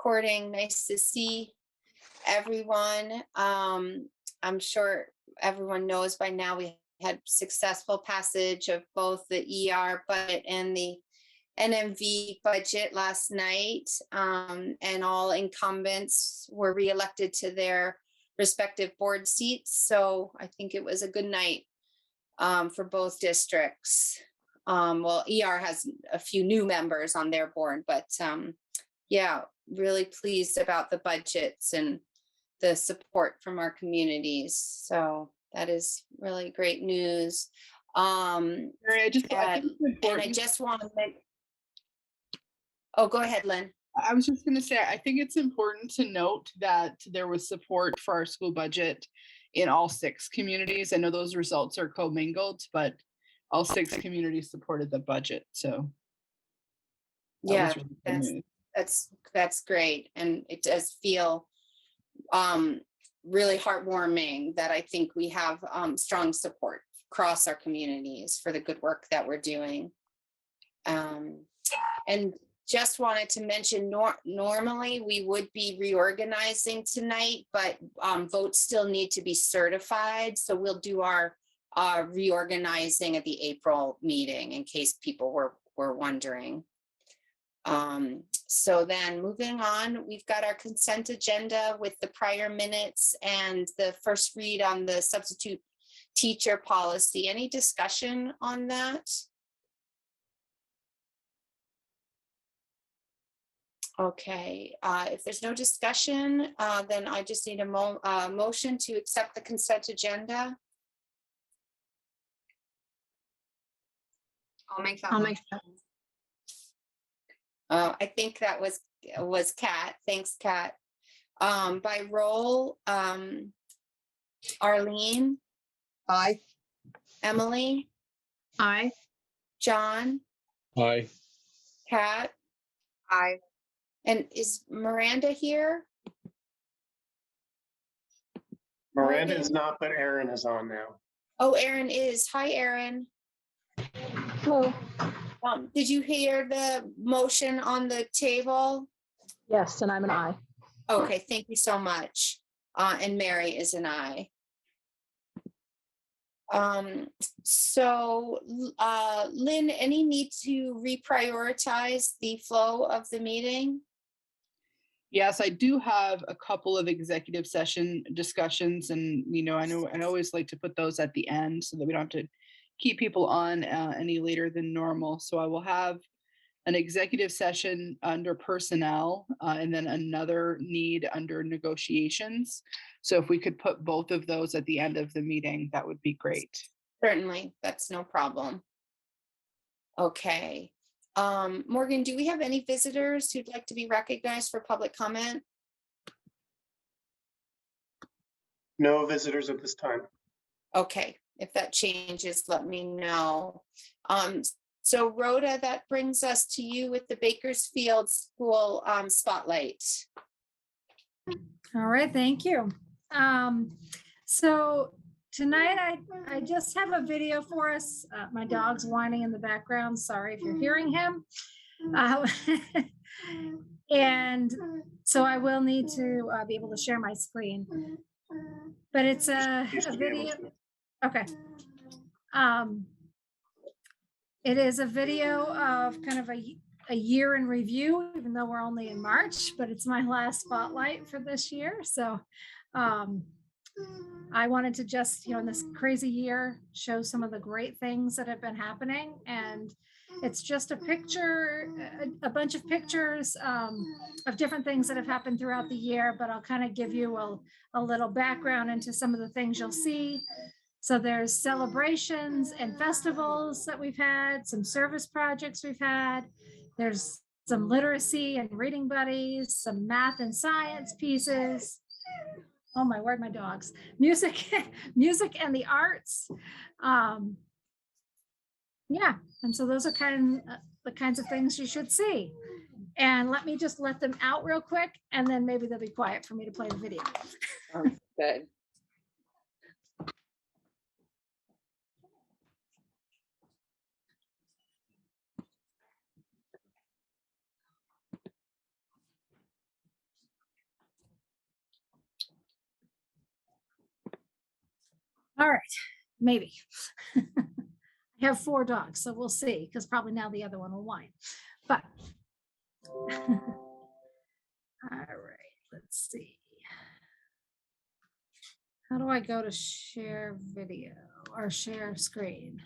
recording. Nice to see everyone. I'm sure everyone knows by now we had successful passage of both the ER budget and the NMV budget last night, and all incumbents were reelected to their respective board seats. So I think it was a good night for both districts. Well, ER has a few new members on their board, but yeah, really pleased about the budgets and the support from our communities. So that is really great news. Mary, I think it's important. And I just want to make, oh, go ahead, Lynn. I was just going to say, I think it's important to note that there was support for our school budget in all 6 communities. I know those results are commingled, but all 6 communities supported the budget. So yeah, really that's great. And it does feel really heartwarming that I think we have strong support across our communities for the good work that we're doing. And just wanted to mention, normally we would be reorganizing tonight, but votes still need to be certified. So we'll do our reorganizing at the April meeting in case people were wondering. So then moving on, we've got our consent agenda with the prior minutes and the first read on the substitute teacher policy. Any discussion on that? Okay, if there's no discussion, then I just need a motion to accept the consent agenda. I'll make that. I think that was Kat. Thanks, Kat. By roll, Arlene. Aye. Emily. Aye. John. Aye. Kat. Aye. And is Miranda here? Miranda is not, but Erin is on now. Oh, Erin is. Hi, Erin. Hello. Did you hear the motion on the table? Yes, and I'm an aye. Okay, thank you so much. And Mary is an aye. So Lynn, any need to reprioritize the flow of the meeting? Yes, I do have a couple of executive session discussions, and I always like to put those at the end so that we don't have to keep people on any later than normal. So I will have an executive session under personnel and then another need under negotiations. So if we could put both of those at the end of the meeting, that would be great. Certainly, that's no problem. Okay. Morgan, do we have any visitors who'd like to be recognized for public comment? No visitors at this time. Okay, if that changes, let me know. So Rhoda, that brings us to you with the Bakersfield School Spotlight. All right, thank you. So tonight I just have a video for us. My dog's whining in the background. Sorry if you're hearing him. And so I will need to be able to share my screen. But it's a video. Okay. It is a video of kind of a year in review, even though we're only in March, but it's my last spotlight for this year. So I wanted to just, in this crazy year, show some of the great things that have been happening. And it's just a picture, a bunch of pictures of different things that have happened throughout the year, but I'll kind of give you a little background into some of the things you'll see. So there's celebrations and festivals that we've had, some service projects we've had. There's some literacy and reading buddies, some math and science pieces. Oh my word, my dogs. Music and the arts. Yeah, and so those are the kinds of things you should see. And let me just let them out real quick, and then maybe they'll be quiet for me to play the video. Good. All right, maybe. I have 4 dogs, so we'll see, because probably now the other one will whine. But all right, let's see. How do I go to share video or share screen?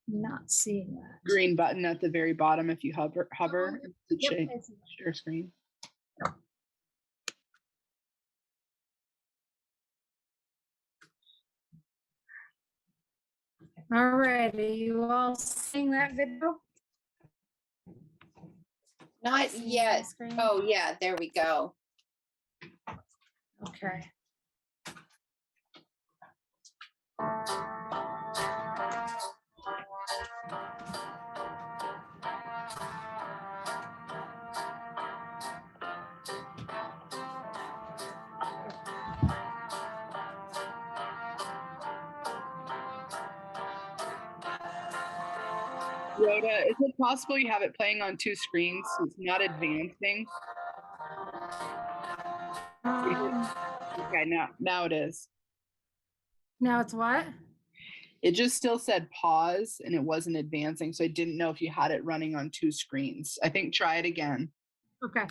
Not seeing that. Green button at the very bottom. If you hover, it Yep, should I see that. share screen. All right, are you all seeing that video? Not Seeing my yet. screen? Oh, yeah, there we go. Okay. Rhoda, is it possible you have it playing on 2 screens? So it's not advancing. Okay, now it is. Now it's what? It just still said pause and it wasn't advancing. So I didn't know if you had it running on 2 screens. I think try it again. Okay.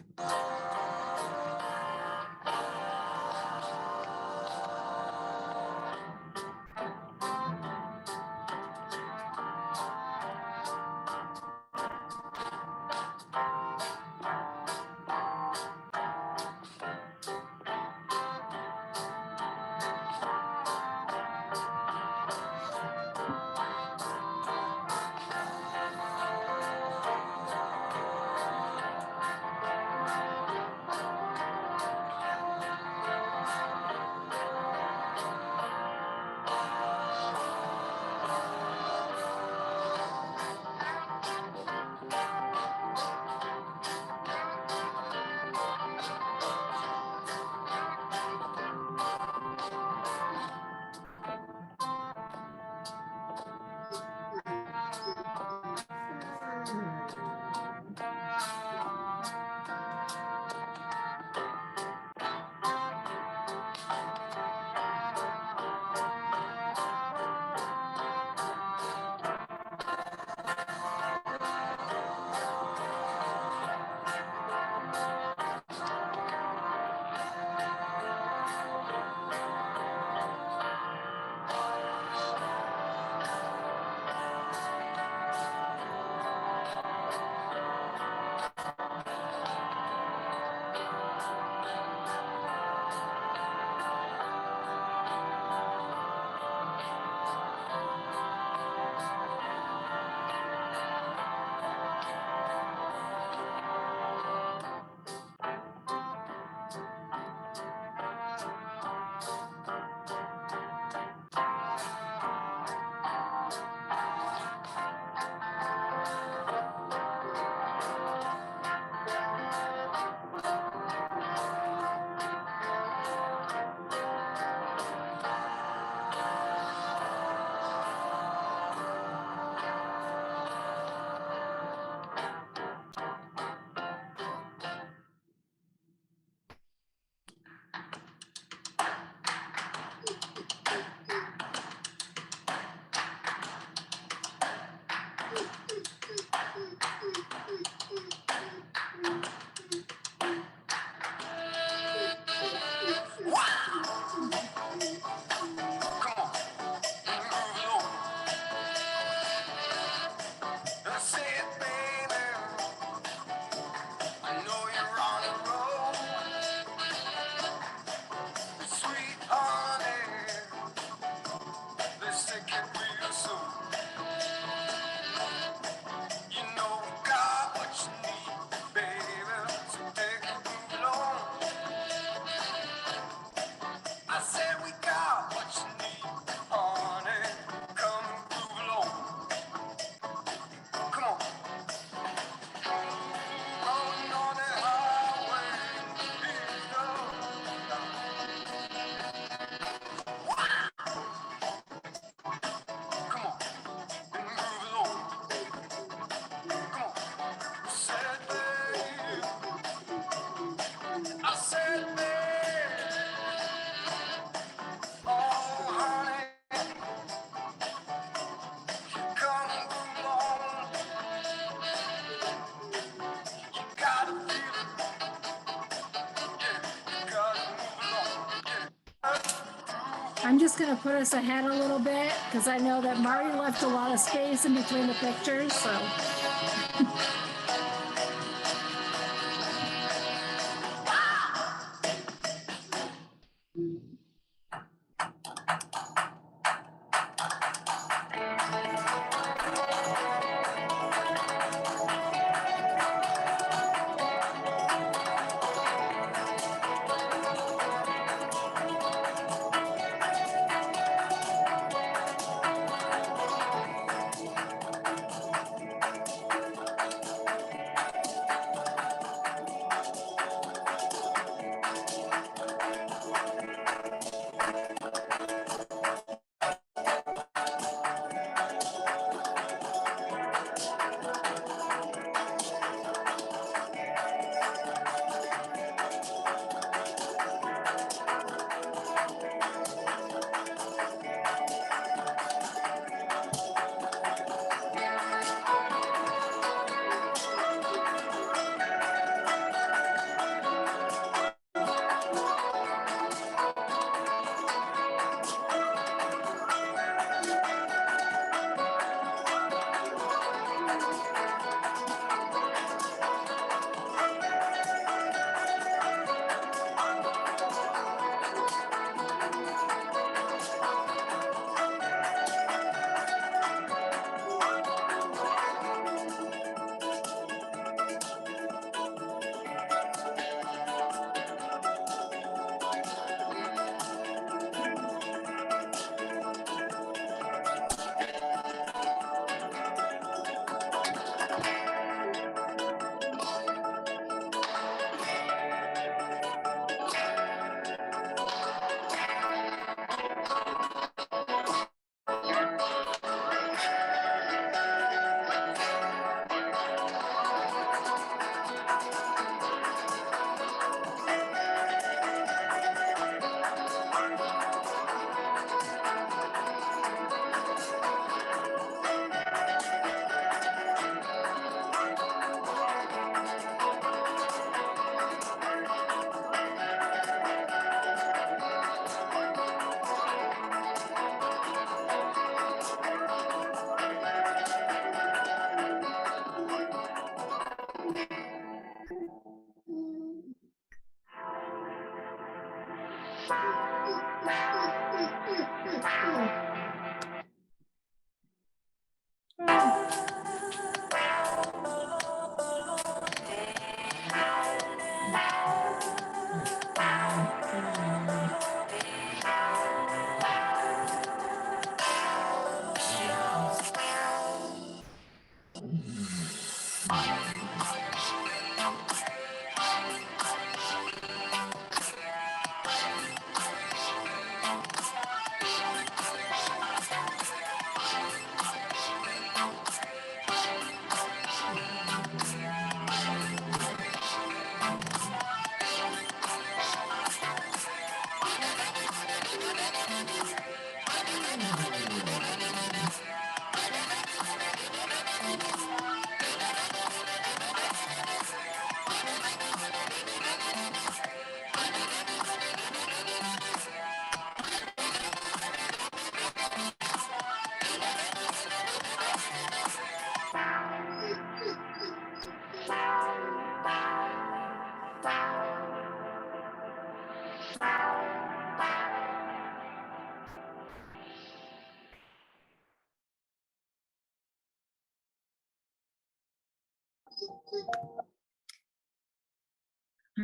I'm just gonna put us ahead a little bit because I know that Marty left a lot of space in between the pictures, so.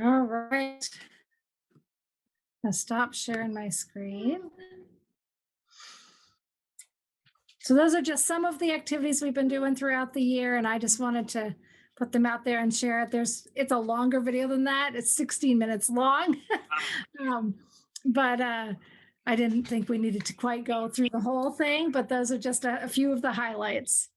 All right. I'll stop sharing my screen. So those are just some of the activities we've been doing throughout the year, and I just wanted to put them out there and share it. It's a longer video than that. It's 16 minutes long. But I didn't think we needed to quite go through the whole thing, but those are just a few of the highlights.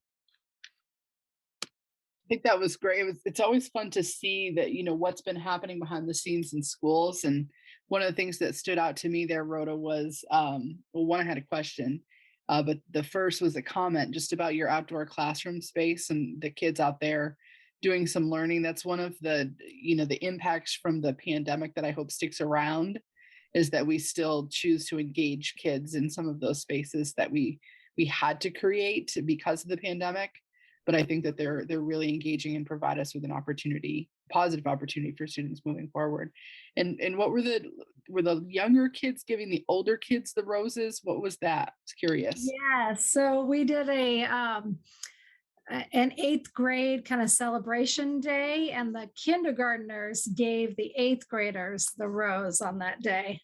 I think that was great. It's always fun to see that, what's been happening behind the scenes in schools. And one of the things that stood out to me there, Rhoda, was, well, one, I had a question, but the first was a comment just about your outdoor classroom space and the kids out there doing some learning. That's one of the, the impacts from the pandemic that I hope sticks around, is that we still choose to engage kids in some of those spaces that we had to create because of the pandemic. But I think that they're really engaging and provide us with an opportunity, positive opportunity for students moving forward. And what were the younger kids giving the older kids the roses? What was that? I was curious. Yeah, so we did an eighth grade kind of celebration day, and the kindergartners gave the eighth graders the rose on that day.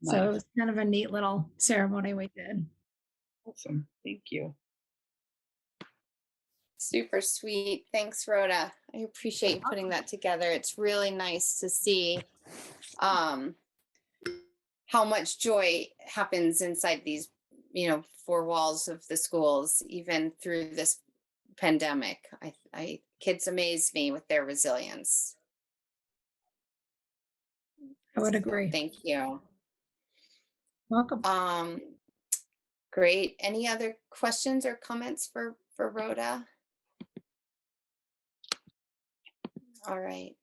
So it Nice. was kind of a neat little ceremony we did. Awesome. Thank you. Super sweet. Thanks, Rhoda. I appreciate you putting that together. It's really nice to see how much joy happens inside these, four walls of the schools, even through this pandemic. Kids amaze me with their resilience. I would So agree. thank you. Welcome. Great. Any other questions or comments for Rhoda? All right.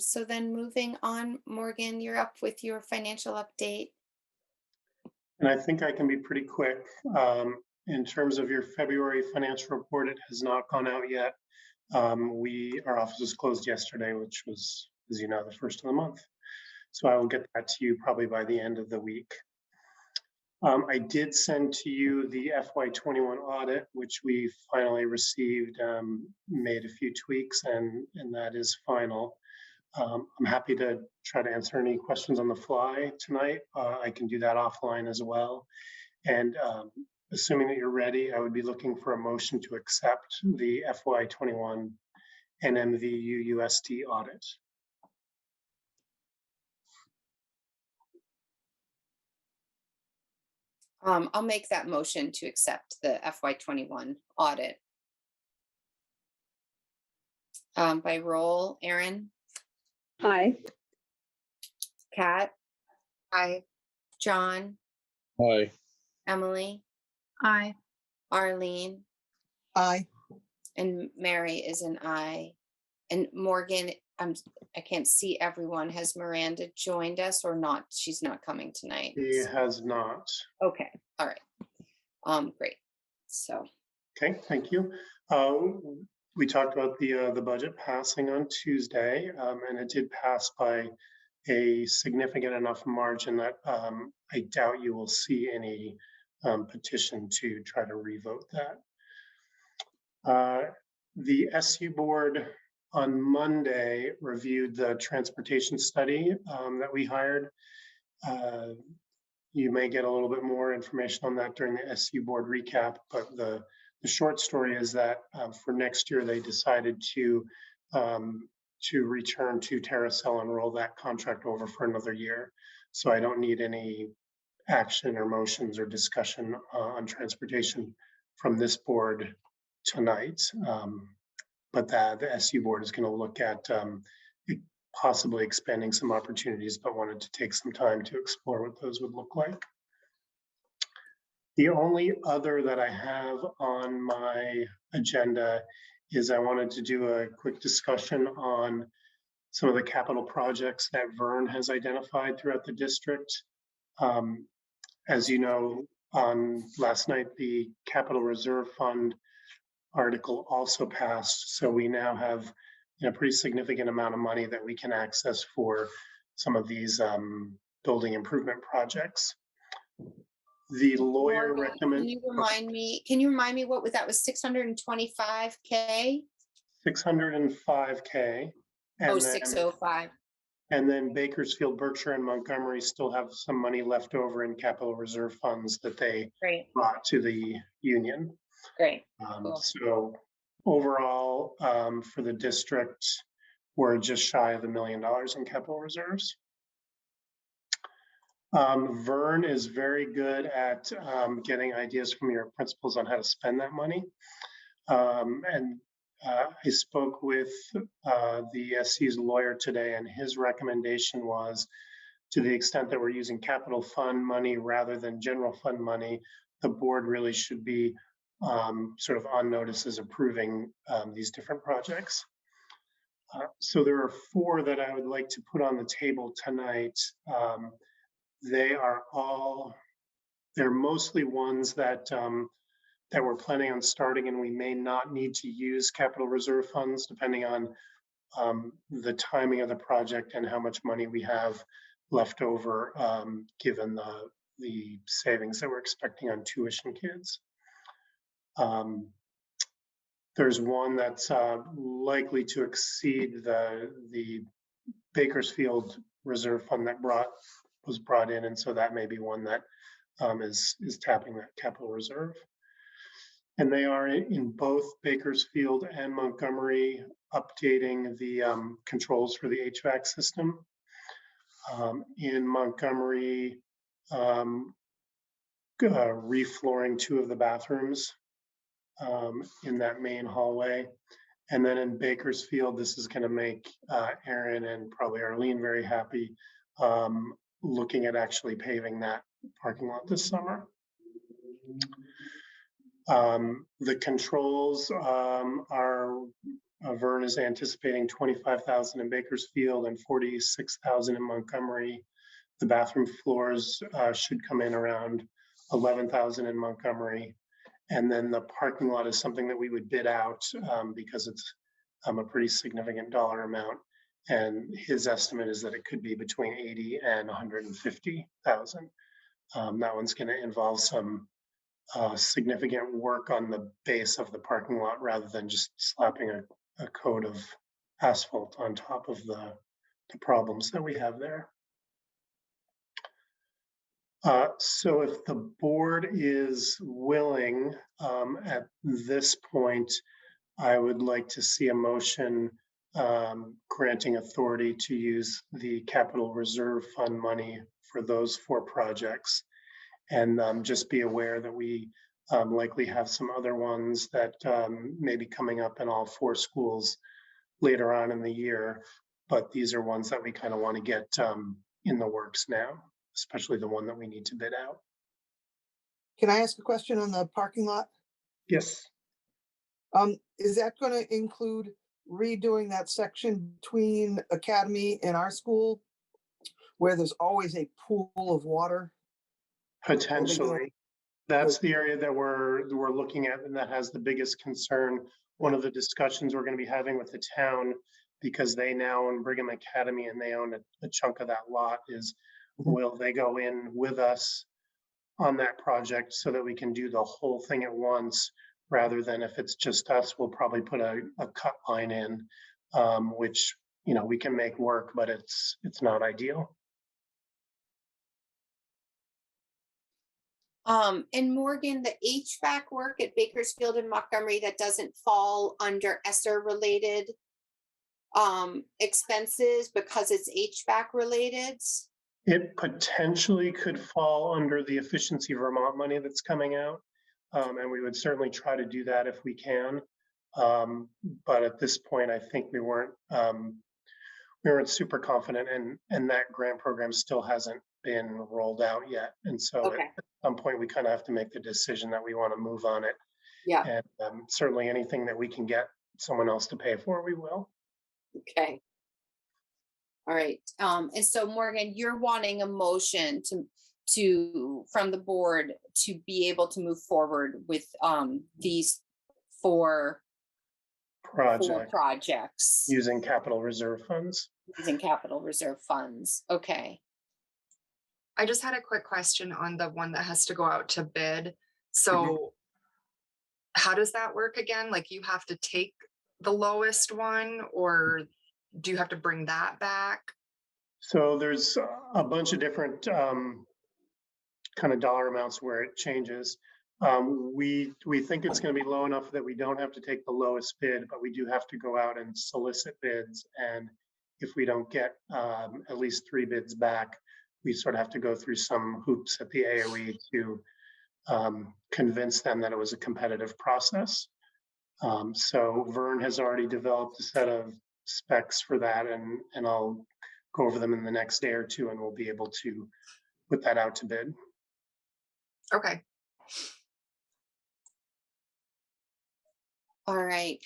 So then moving on, Morgan, you're up with your financial update. And I think I can be pretty quick. In terms of your February financial report, it has not gone out yet. Our office was closed yesterday, which was, as you know, the first of the month. So I will get that to you probably by the end of the week. I did send to you the FY21 audit, which we finally received, made a few tweaks, and that is final. I'm happy to try to answer any questions on the fly tonight. I can do that offline as well. And assuming that you're ready, I would be looking for a motion to accept the FY21 NMVUUSD audit. I'll make that motion to accept the FY21 audit. By roll, Erin, Aye. Kat, Aye. John, Aye. Emily, Aye. Arlene, Aye. and Mary is an aye. And Morgan, I can't see everyone. Has Miranda joined us or not? She's not coming tonight. He has not. Okay. All right. Great. So. Okay, thank you. We talked about the budget passing on Tuesday, and it did pass by a significant enough margin that I doubt you will see any petition to try to revote that. The SU board on Monday reviewed the transportation study that we hired. You may get a little bit more information on that during the SU board recap, but the short story is that for next year, they decided to return to Terracell and roll that contract over for another year. So I don't need any action or motions or discussion on transportation from this board tonight. But the SU board is going to look at possibly expanding some opportunities, but wanted to take some time to explore what those would look like. The only other that I have on my agenda is I wanted to do a quick discussion on some of the capital projects that Vern has identified throughout the district. As you know, on last night, the Capital Reserve Fund article also passed. So we now have a pretty significant amount of money that we can access for some of these building improvement projects. The lawyer recommends. Can you remind me what was that? Was 625K? 605K. Oh, 605. And then Bakersfield, Berkshire, and Montgomery still have some money left over in capital reserve funds that they brought to the union. Great. Cool. So overall, for the district, we're just shy of $1 million in capital reserves. Vern is very good at getting ideas from your principals on how to spend that money. I spoke with the SC's lawyer today, and his recommendation was, to the extent that we're using capital fund money rather than general fund money, the board really should be sort of on notice as approving these different projects. So there are 4 that I would like to put on the table tonight. they're mostly ones that we're planning on starting, and we may not need to use capital reserve funds depending on the timing of the project and how much money we have left over, given the savings that we're expecting on tuition kids. There's one that's likely to exceed the Bakersfield Reserve Fund that was brought in, and so that may be one that is tapping that capital reserve. And they are in both Bakersfield and Montgomery updating the controls for the HVAC system. In Montgomery, reflooring 2 of the bathrooms in that main hallway. And then in Bakersfield, this is going to make Aaron and probably Arlene very happy, looking at actually paving that parking lot this summer. The controls are, Vern is anticipating 25,000 in Bakersfield and 46,000 in Montgomery. The bathroom floors should come in around 11,000 in Montgomery. And then the parking lot is something that we would bid out because it's a pretty significant dollar amount. And his estimate is that it could be between 80 and 150,000. That one's going to involve some significant work on the base of the parking lot rather than just slapping a coat of asphalt on top of the problems that we have there. So if the board is willing, at this point, I would like to see a motion granting authority to use the capital reserve fund money for those 4 projects. And just be aware that we likely have some other ones that may be coming up in all 4 schools later on in the year. But these are ones that we kind of want to get in the works now, especially the one that we need to bid out. Can I ask a question on the parking lot? Yes. Is that going to include redoing that section between Academy and our school where there's always a pool of water? Potentially. That's the area that we're looking at, and that has the biggest concern. One of the discussions we're going to be having with the town, because they now own Brigham Academy and they own a chunk of that lot, is will they go in with us on that project so that we can do the whole thing at once, rather than if it's just us, we'll probably put a cut line in, which, you know, we can make work, but it's not ideal. And Morgan, the HVAC work at Bakersfield and Montgomery, that doesn't fall under ESSER related expenses because it's HVAC related? It potentially could fall under the Efficiency Vermont money that's coming out. And we would certainly try to do that if we can. But at this point, I think we weren't super confident, and that grant program still hasn't been rolled out yet. And so Okay. at some point, we kind of have to make the decision that we want to move on it. Yeah. And certainly anything that we can get someone else to pay for, we will. Okay. All right. And so Morgan, you're wanting a motion from the board to be able to move forward with these 4 projects Using capital reserve funds. using capital reserve funds. Okay. I just had a quick question on the one that has to go out to bid. So how does that work again? Like, you have to take the lowest one, or do you have to bring that back? So there's a bunch of different kind of dollar amounts where it changes. We think it's going to be low enough that we don't have to take the lowest bid, but we do have to go out and solicit bids. And if we don't get at least 3 bids back, we sort of have to go through some hoops at the AOE to convince them that it was a competitive process. So Vern has already developed a set of specs for that, and I'll go over them in the next day or 2, and we'll be able to put that out to bid. Okay. All right,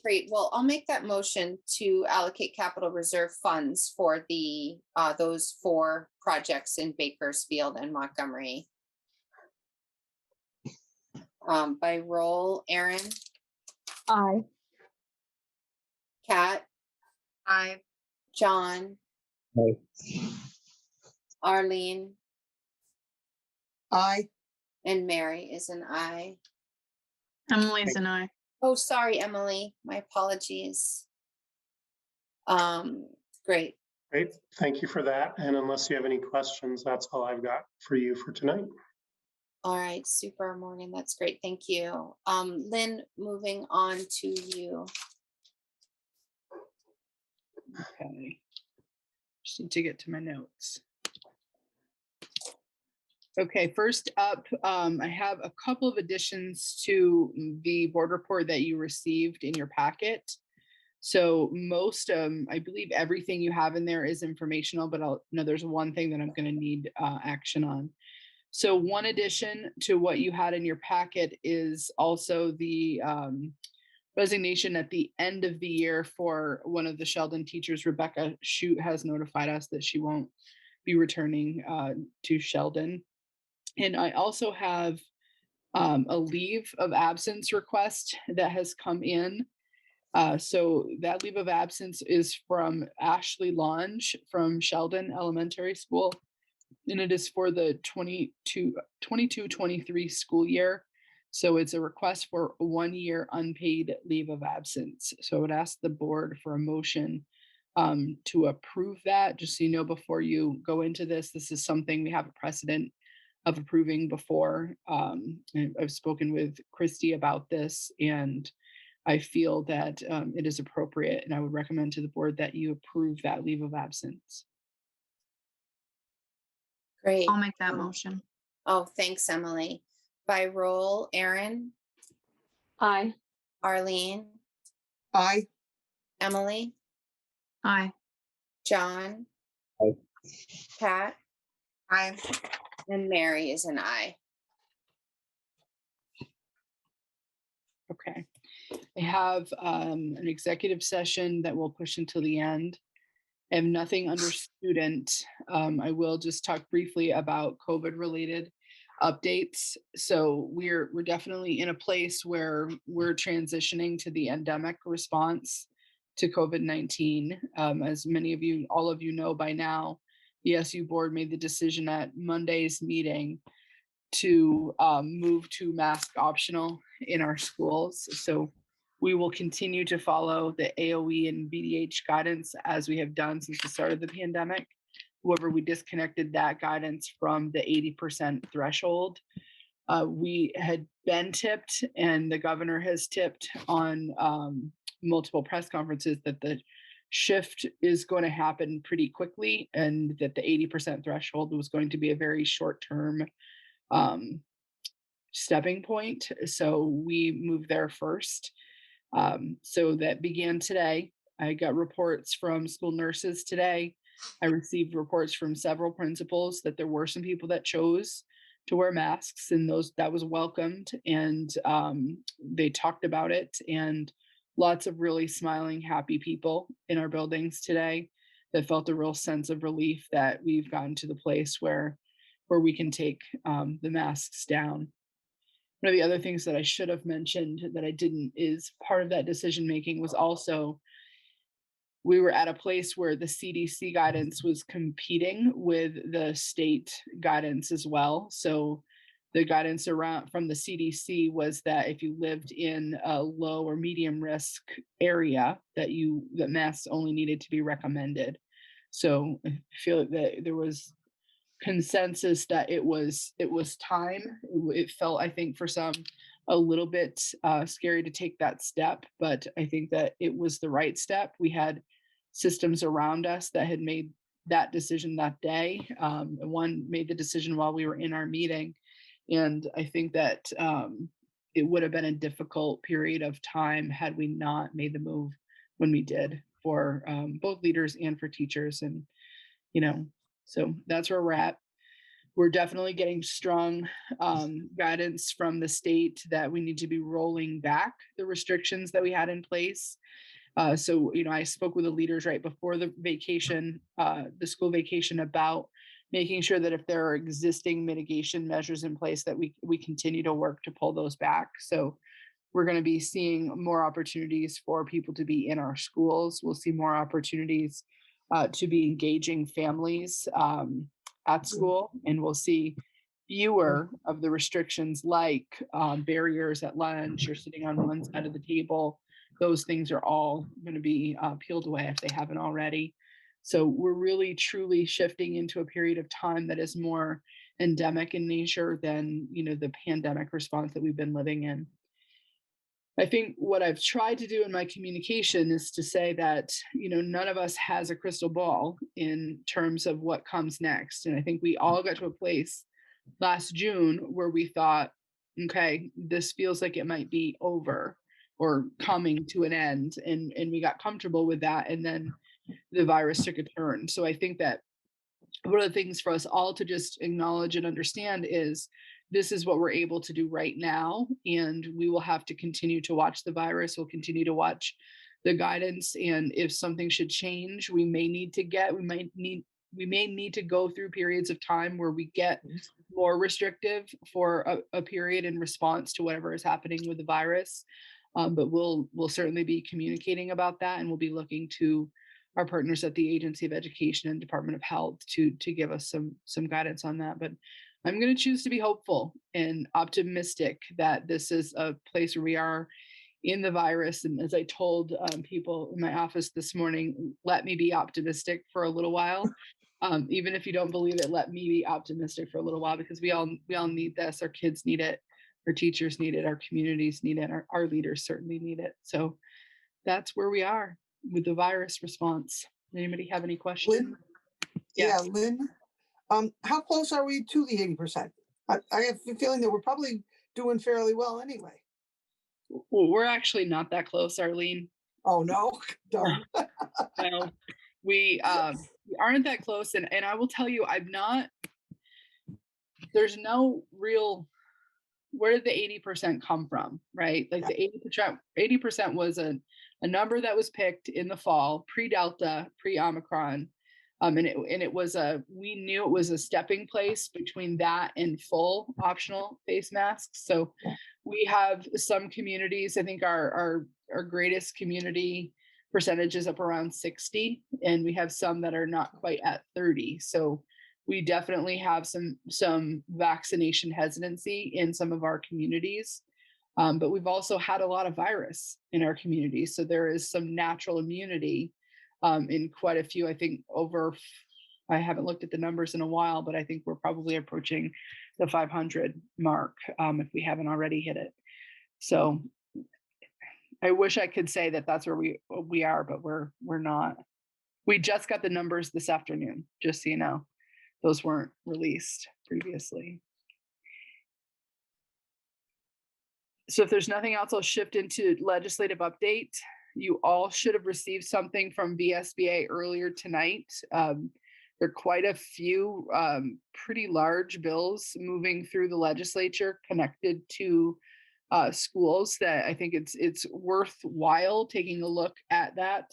great. Well, I'll make that motion to allocate capital reserve funds for the, those 4 projects in Bakersfield and Montgomery. By roll, Aaron, Aye. Kat, I, John, Aye. Arlene, Aye. and Mary is an aye. Emily's an aye. Oh, sorry, Emily, my apologies. Great. Great, thank you for that. And unless you have any questions, that's all I've got for you for tonight. All right, super, Morgan, that's great, thank you. Lynn, moving on to you. Okay. Just need to get to my notes. Okay, first up, I have a couple of additions to the board report that you received in your packet. So most, I believe everything you have in there is informational, but there's one thing that I'm going to need action on. So one addition to what you had in your packet is also the resignation at the end of the year for one of the Sheldon teachers. Rebecca Shute has notified us that she won't be returning to Sheldon. And I also have a leave of absence request that has come in. So that leave of absence is from Ashley Lange from Sheldon Elementary School. And it is for the 22-23 school year. So it's a request for a 1-year unpaid leave of absence. So I would ask the board for a motion to approve that. Just so you know, before you go into this, this is something we have a precedent of approving before. I've spoken with Christy about this, and I feel that it is appropriate, and I would recommend to the board that you approve that leave of absence. Great. I'll make that motion. Oh, thanks, Emily. By roll, Aaron, Aye. Arlene, Aye. Emily, Aye. John, Aye. Pat, I, and Mary is an aye. Okay. I have an executive session that we'll push until the end. I have nothing under student. I will just talk briefly about COVID-related updates. So we're definitely in a place where we're transitioning to the endemic response to COVID-19. As many of you, all of you know by now, the SU board made the decision at Monday's meeting to move to mask optional in our schools. So we will continue to follow the AOE and BDH guidance as we have done since the start of the pandemic. However, we disconnected that guidance from the 80% threshold. We had been tipped, and the governor has tipped on multiple press conferences that the shift is going to happen pretty quickly, and that the 80% threshold was going to be a very short-term stepping point. So we moved there first. So that began today. I got reports from school nurses today. I received reports from several principals that there were some people that chose to wear masks, and that was welcomed, and they talked about it, and lots of really smiling, happy people in our buildings today that felt a real sense of relief that we've gotten to the place where we can take the masks down. One of the other things that I should have mentioned that I didn't is part of that decision making was also we were at a place where the CDC guidance was competing with the state guidance as well. So the guidance around from the CDC was that if you lived in a low or medium risk area, that masks only needed to be recommended. So I feel that there was consensus that it was time. It felt, I think, for some a little bit scary to take that step, but I think that it was the right step. We had systems around us that had made that decision that day. One made the decision while we were in our meeting, and I think that it would have been a difficult period of time had we not made the move when we did, for both leaders and for teachers. And so that's where we're at. We're definitely getting strong guidance from the state that we need to be rolling back the restrictions that we had in place. So, I spoke with the leaders right before the vacation, the school vacation, about making sure that if there are existing mitigation measures in place, that we continue to work to pull those back. So we're going to be seeing more opportunities for people to be in our schools. We'll see more opportunities to be engaging families at school, and we'll see fewer of the restrictions like barriers at lunch or sitting on one side of the table. Those things are all going to be peeled away if they haven't already. So we're really truly shifting into a period of time that is more endemic in nature than the pandemic response that we've been living in. I think what I've tried to do in my communication is to say that, none of us has a crystal ball in terms of what comes next. And I think we all got to a place last June where we thought, okay, this feels like it might be over or coming to an end. And we got comfortable with that. And then the virus took a turn. So I think that one of the things for us all to just acknowledge and understand is this is what we're able to do right now, and we will have to continue to watch the virus. We'll continue to watch the guidance, and if something should change, we may need to go through periods of time where we get more restrictive for a period in response to whatever is happening with the virus. But we'll certainly be communicating about that, and we'll be looking to our partners at the Agency of Education and Department of Health to give us some guidance on that. But I'm going to choose to be hopeful and optimistic that this is a place where we are in the virus. And as I told people in my office this morning, let me be optimistic for a little while. Even if you don't believe it, let me be optimistic for a little while, because we all need this. Our kids need it. Our teachers need it. Our communities need it. Our leaders certainly need it. So that's where we are with the virus response. Anybody have any questions? Lynn? Yes. Yeah, Lynn, how close are we to the 80%? I have a feeling that we're probably doing fairly well anyway. Well, we're actually not that close, Arlene. Oh, no? Darn. No, we aren't that close. And I will tell you, there's no real, where did the 80% come from, right? Like the 80% was a number that was picked in the fall, pre-Delta, pre-Omicron. And it was we knew it was a stepping place between that and full optional face masks. So we have some communities, I think our greatest community percentage is up around 60, and we have some that are not quite at 30. So we definitely have some vaccination hesitancy in some of our communities. But we've also had a lot of virus in our community. So there is some natural immunity in quite a few. I think I haven't looked at the numbers in a while, but I think we're probably approaching the 500 mark if we haven't already hit it. So I wish I could say that that's where we are, but we're not. We just got the numbers this afternoon, just so you know. Those weren't released previously. So if there's nothing else, I'll shift into legislative update. You all should have received something from VSBA earlier tonight. There are quite a few pretty large bills moving through the legislature connected to schools that I think it's worthwhile taking a look at that.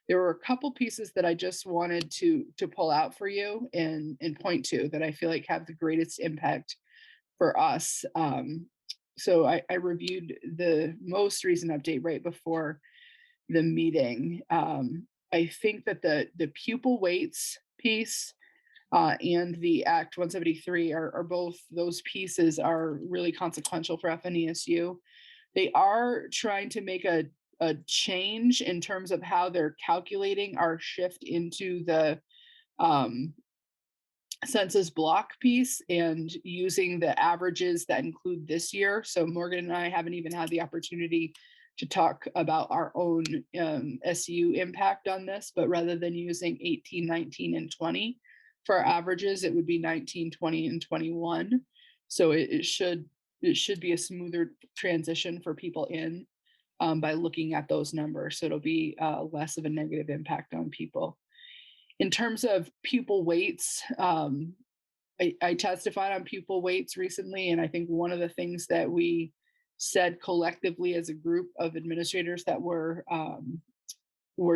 There were a couple pieces that I just wanted to pull out for you and point to that I feel like have the greatest impact for us. So I reviewed the most recent update right before the meeting. I think that the pupil weights piece and the Act 173 are both, those pieces are really consequential for FNESU. They are trying to make a change in terms of how they're calculating our shift into the census block piece and using the averages that include this year. So Morgan and I haven't even had the opportunity to talk about our own SU impact on this, but rather than using 18, 19, and 20 for our averages, it would be 19, 20, and 21. So it should be a smoother transition for people in by looking at those numbers. So it'll be less of a negative impact on people. In terms of pupil weights, I testified on pupil weights recently, and I think one of the things that we said collectively as a group of administrators that were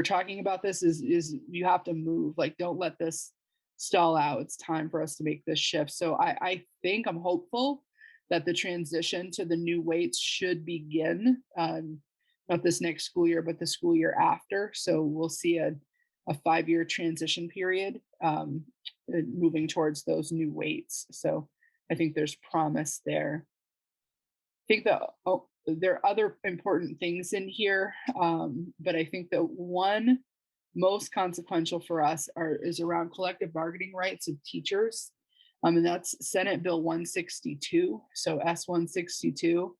talking about this is you have to move. Like, don't let this stall out. It's time for us to make this shift. So I think I'm hopeful that the transition to the new weights should begin, not this next school year, but the school year after. So we'll see a 5-year transition period, moving towards those new weights. So I think there's promise there. I think there are other important things in here, but I think the one most consequential for us is around collective bargaining rights of teachers. And that's Senate Bill 162, so S162.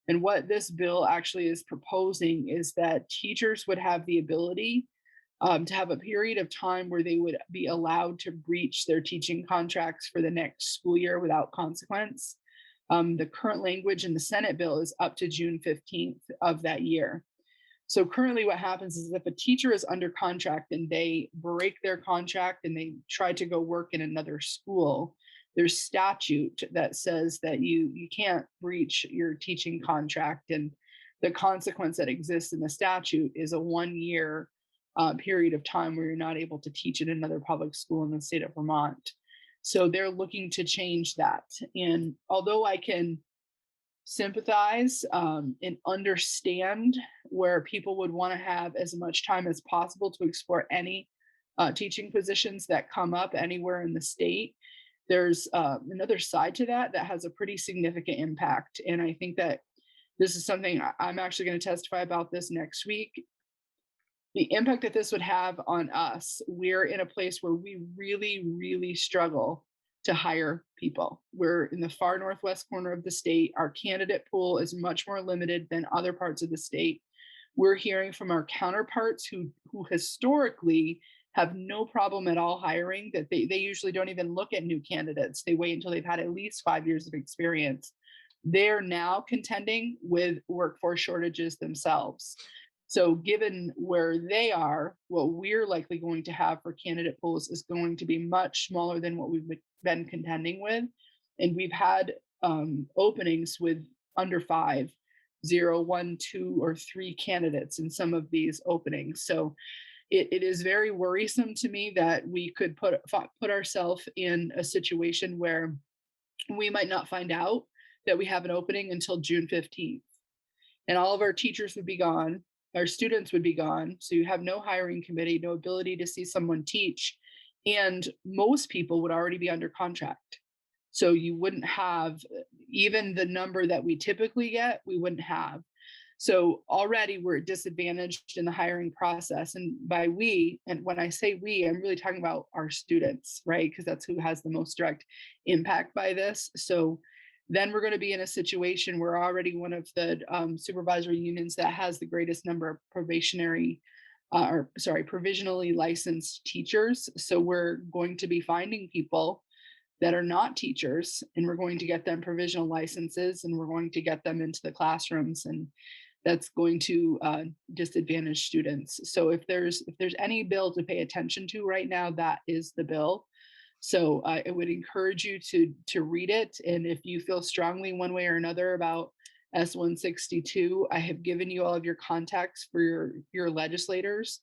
And what this bill actually is proposing is that teachers would have the ability to have a period of time where they would be allowed to breach their teaching contracts for the next school year without consequence. The current language in the Senate bill is up to June 15th of that year. So currently what happens is if a teacher is under contract and they break their contract and they try to go work in another school, there's statute that says that you can't breach your teaching contract. And the consequence that exists in the statute is a 1-year period of time where you're not able to teach in another public school in the state of Vermont. So they're looking to change that. And although I can sympathize and understand where people would want to have as much time as possible to explore any teaching positions that come up anywhere in the state, there's another side to that that has a pretty significant impact. And I think that this is something I'm actually going to testify about this next week. The impact that this would have on us, we're in a place where we really, really struggle to hire people. We're in the far northwest corner of the state. Our candidate pool is much more limited than other parts of the state. We're hearing from our counterparts who historically have no problem at all hiring, that they usually don't even look at new candidates. They wait until they've had at least 5 years of experience. They're now contending with workforce shortages themselves. So given where they are, what we're likely going to have for candidate pools is going to be much smaller than what we've been contending with. And we've had openings with under 5, 0, 1, 2, or 3 candidates in some of these openings. So it is very worrisome to me that we could put ourselves in a situation where we might not find out that we have an opening until June 15th. And all of our teachers would be gone. Our students would be gone. So you have no hiring committee, no ability to see someone teach. And most people would already be under contract. So you wouldn't have even the number that we typically get, we wouldn't have. So already we're disadvantaged in the hiring process. And by we, and when I say we, I'm really talking about our students, right? Because that's who has the most direct impact by this. So then we're going to be in a situation where already one of the supervisory unions that has the greatest number of provisionally licensed teachers. So we're going to be finding people that are not teachers, and we're going to get them provisional licenses, and we're going to get them into the classrooms, and that's going to disadvantage students. So if there's any bill to pay attention to right now, that is the bill. So I would encourage you to read it. And if you feel strongly one way or another about S162, I have given you all of your contacts for your legislators.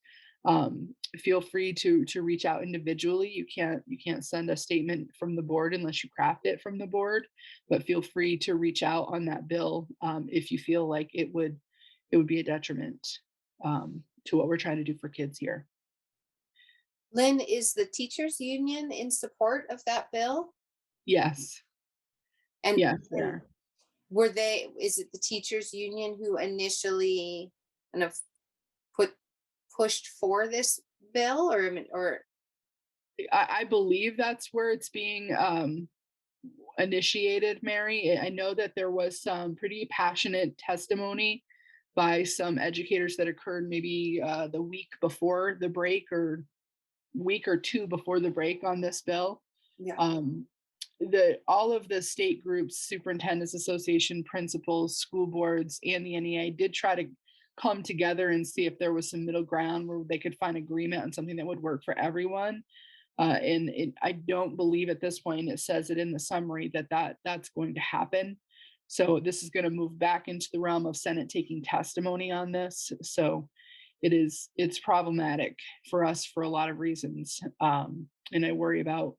Feel free to reach out individually. You can't send a statement from the board unless you craft it from the board, but feel free to reach out on that bill if you feel like it would be a detriment to what we're trying to do for kids here. Lynn, is the teachers union in support of that bill? Yes. And Yes, they are. is it the teachers union who initially kind of pushed for this bill, or I believe that's where it's being initiated, Mary. I know that there was some pretty passionate testimony by some educators that occurred maybe the week before the break, or week or two before the break on this bill. Yeah. All of the state groups, superintendents association, principals, school boards, and the NEA did try to come together and see if there was some middle ground where they could find agreement on something that would work for everyone. I don't believe at this point, it says it in the summary that's going to happen. So this is going to move back into the realm of Senate taking testimony on this. So it's problematic for us for a lot of reasons. And I worry about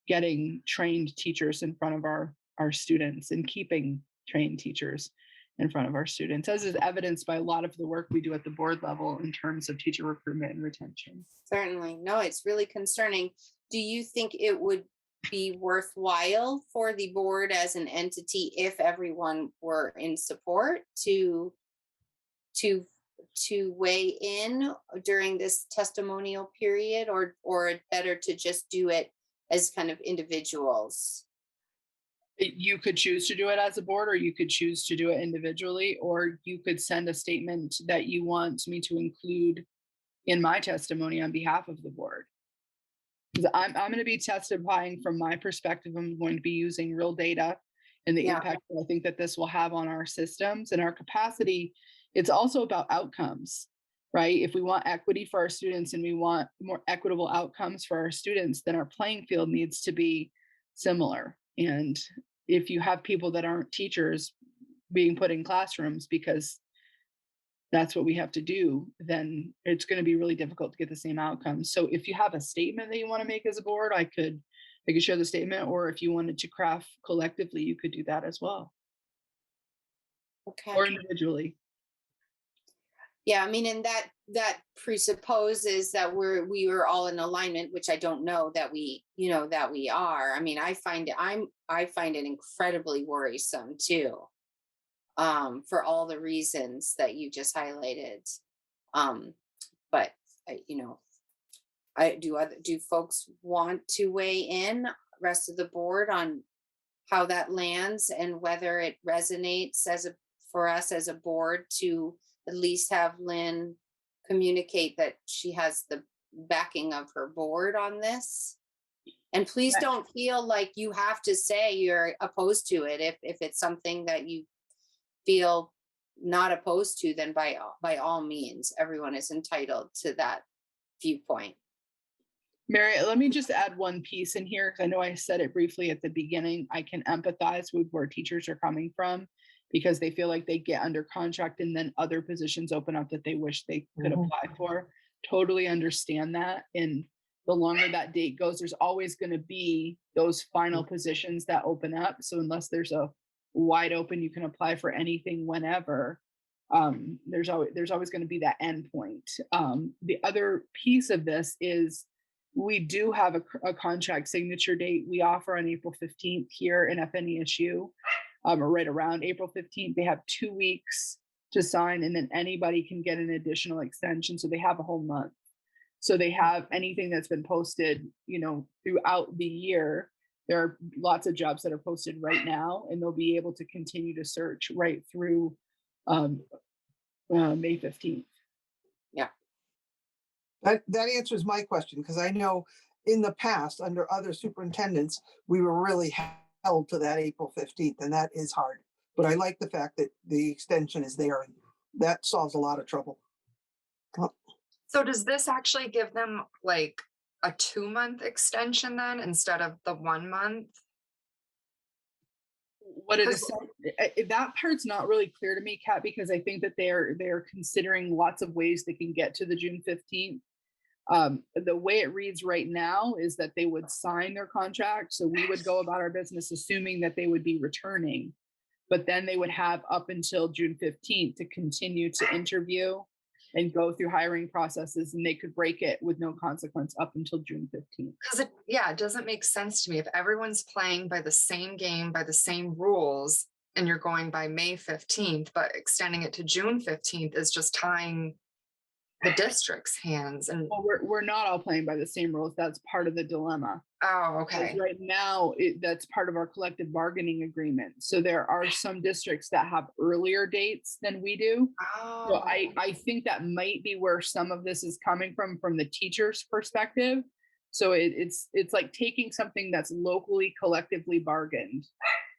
getting trained teachers in front of our students and keeping trained teachers in front of our students, as is evidenced by a lot of the work we do at the board level in terms of teacher recruitment and retention. Certainly. No, it's really concerning. Do you think it would be worthwhile for the board as an entity if everyone were in support to weigh in during this testimonial period, or better to just do it as kind of individuals? You could choose to do it as a board, or you could choose to do it individually, or you could send a statement that you want me to include in my testimony on behalf of the board. Because I'm going to be testifying from my perspective. I'm going to be using real data and the Yeah. impact that I think that this will have on our systems and our capacity. It's also about outcomes, right? If we want equity for our students and we want more equitable outcomes for our students, then our playing field needs to be similar. And if you have people that aren't teachers being put in classrooms because that's what we have to do, then it's going to be really difficult to get the same outcomes. So if you have a statement that you want to make as a board, I could share the statement, or if you wanted to craft collectively, you could do that as well, Okay. or individually. Yeah, I mean, and that presupposes that we were all in alignment, which I don't know that we are. I mean, I find it incredibly worrisome too, for all the reasons that you just highlighted. But do folks want to weigh in, rest of the board, on how that lands and whether it resonates for us as a board to at least have Lynn communicate that she has the backing of her board on this? And please Right. don't feel like you have to say you're opposed to it. If it's something that you feel not opposed to, then by all means, everyone is entitled to that viewpoint. Mary, let me just add one piece in here, because I know I said it briefly at the beginning. I can empathize with where teachers are coming from, because they feel like they get under contract and then other positions open up that they wish they could Mhm. apply for. Totally understand that. And the longer that date goes, there's always going to be those final positions that open up. So unless there's a wide open, you can apply for anything whenever. There's always going to be that end point. The other piece of this is we do have a contract signature date we offer on April 15th here in FNESU. Or right around April 15th, they have 2 weeks to sign, and then anybody can get an additional extension. So they have a whole month. So they have anything that's been posted, throughout the year. There are lots of jobs that are posted right now, and they'll be able to continue to search right through May 15th. Yeah. That answers my question, because I know in the past, under other superintendents, we were really held to that April 15th, and that is hard. But I like the fact that the extension is there, and that solves a lot of trouble. So does this actually give them like a 2-month extension then instead of the 1 month? What it is, that part's not really clear to me, Kat, because I think that they're considering lots of ways they can get to the June 15th. The way it reads right now is that they would sign their contract. So we would go about our business assuming that they would be returning, but then they would have up until June 15th to continue to interview and go through hiring processes, and they could break it with no consequence up until June 15th. Because it doesn't make sense to me if everyone's playing by the same game, by the same rules, and you're going by May 15th, but extending it to June 15th is just tying the district's hands. And Well, we're not all playing by the same rules. That's part of the dilemma. oh, Because okay. right now, that's part of our collective bargaining agreement. So there are some districts that have earlier dates than we do. So Oh, I think that might be where some of this is coming from the teacher's perspective. So it's like taking something that's locally collectively bargained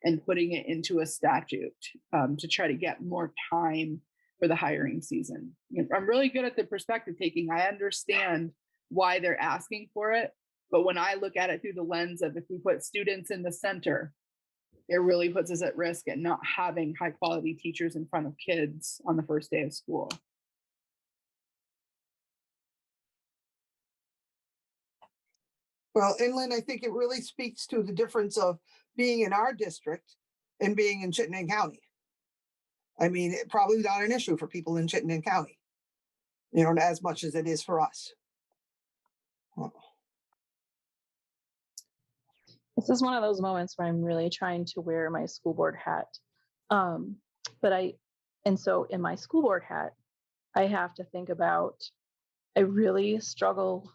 and putting it into a statute to try to get more time for the hiring season. I'm really good at the perspective taking. I understand why they're asking for it. But when I look at it through the lens of if we put students in the center, it really puts us at risk at not having high quality teachers in front of kids on the first day of school. Well, Inland, I think it really speaks to the difference of being in our district and being in Chittenden County. I mean, it probably not an issue for people in Chittenden County, you know, as much as it is for us. This is one of those moments where I'm really trying to wear my school board hat. And so in my school board hat, I have to think about, I really struggle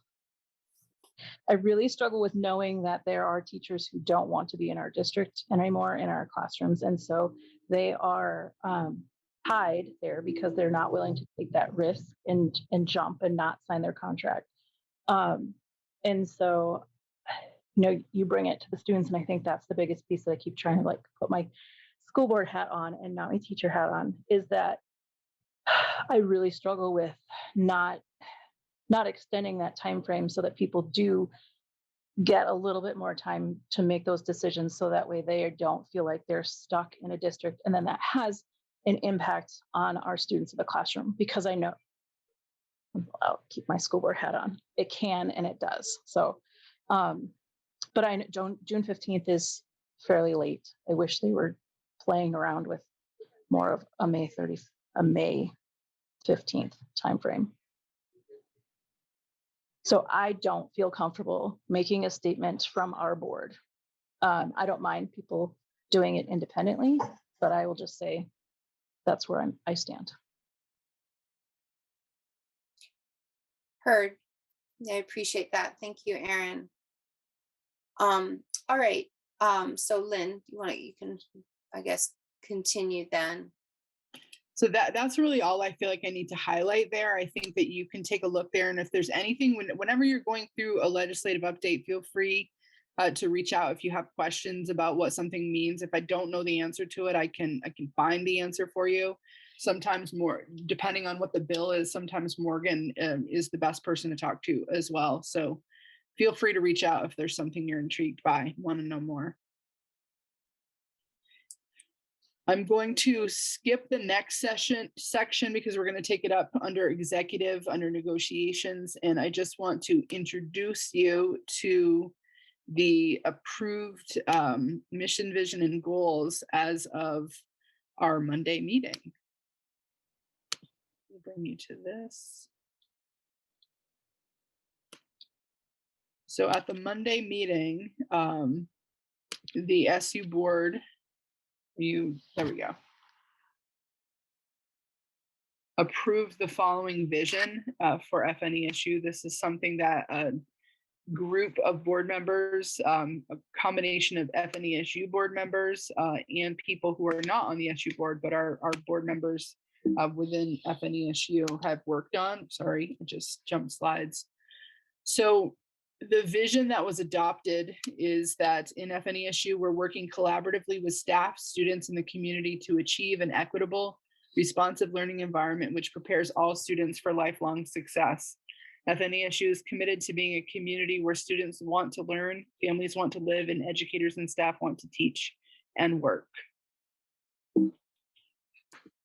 with knowing that there are teachers who don't want to be in our district anymore in our classrooms. And so they are tied there because they're not willing to take that risk and jump and not sign their contract. And so, you know, you bring it to the students, and I think that's the biggest piece that I keep trying to like put my school board hat on and not my teacher hat on, is that I really struggle with not extending that time frame so that people do get a little bit more time to make those decisions, so that way they don't feel like they're stuck in a district, and then that has an impact on our students in the classroom. Because I know, I'll keep my school board hat on, it can and it does. So but I know June 15th is fairly late. I wish they were playing around with more of a May 15th timeframe. So I don't feel comfortable making a statement from our board. I don't mind people doing it independently, but I will just say that's where I stand. Heard. I appreciate that. Thank you, Erin. All right. So Lynn, you can, I guess, continue then. So that's really all I feel like I need to highlight there. I think that you can take a look there, and if there's anything, whenever you're going through a legislative update, feel free to reach out if you have questions about what something means. If I don't know the answer to it, I can find the answer for you. Sometimes more, depending on what the bill is, sometimes Morgan is the best person to talk to as well. So feel free to reach out if there's something you're intrigued by, want to know more. I'm going to skip the next section because we're going to take it up under executive, under negotiations. And I just want to introduce you to the approved mission, vision, and goals as of our Monday meeting. I'll bring you to this. So at the Monday meeting, the SU board, there we go, approved the following vision for FNESU. This is something that a group of board members, a combination of FNESU board members and people who are not on the SU board, but are board members within FNESU have worked on. Sorry, I just jumped slides. So the vision that was adopted is that in FNESU, we're working collaboratively with staff, students, and the community to achieve an equitable, responsive learning environment which prepares all students for lifelong success. FNESU is committed to being a community where students want to learn, families want to live, and educators and staff want to teach and work.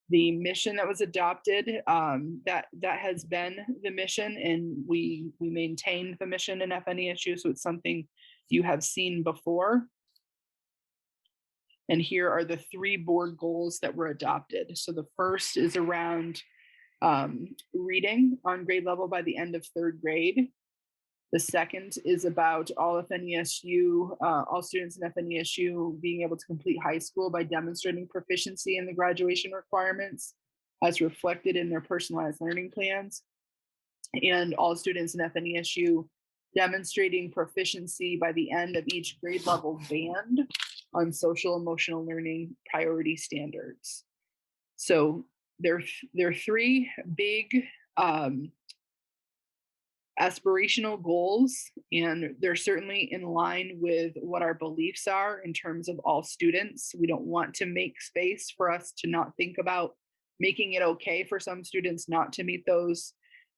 The mission that was adopted, that has been the mission, and we maintain the mission in FNESU, so it's something you have seen before. And here are the 3 board goals that were adopted. So the first is around reading on grade level by the end of 3rd grade. The second is about all FNESU, all students in FNESU being able to complete high school by demonstrating proficiency in the graduation requirements as reflected in their personalized learning plans. And all students in FNESU demonstrating proficiency by the end of each grade level band on social emotional learning priority standards. So there are 3 big aspirational goals, and they're certainly in line with what our beliefs are in terms of all students. We don't want to make space for us to not think about making it okay for some students not to meet those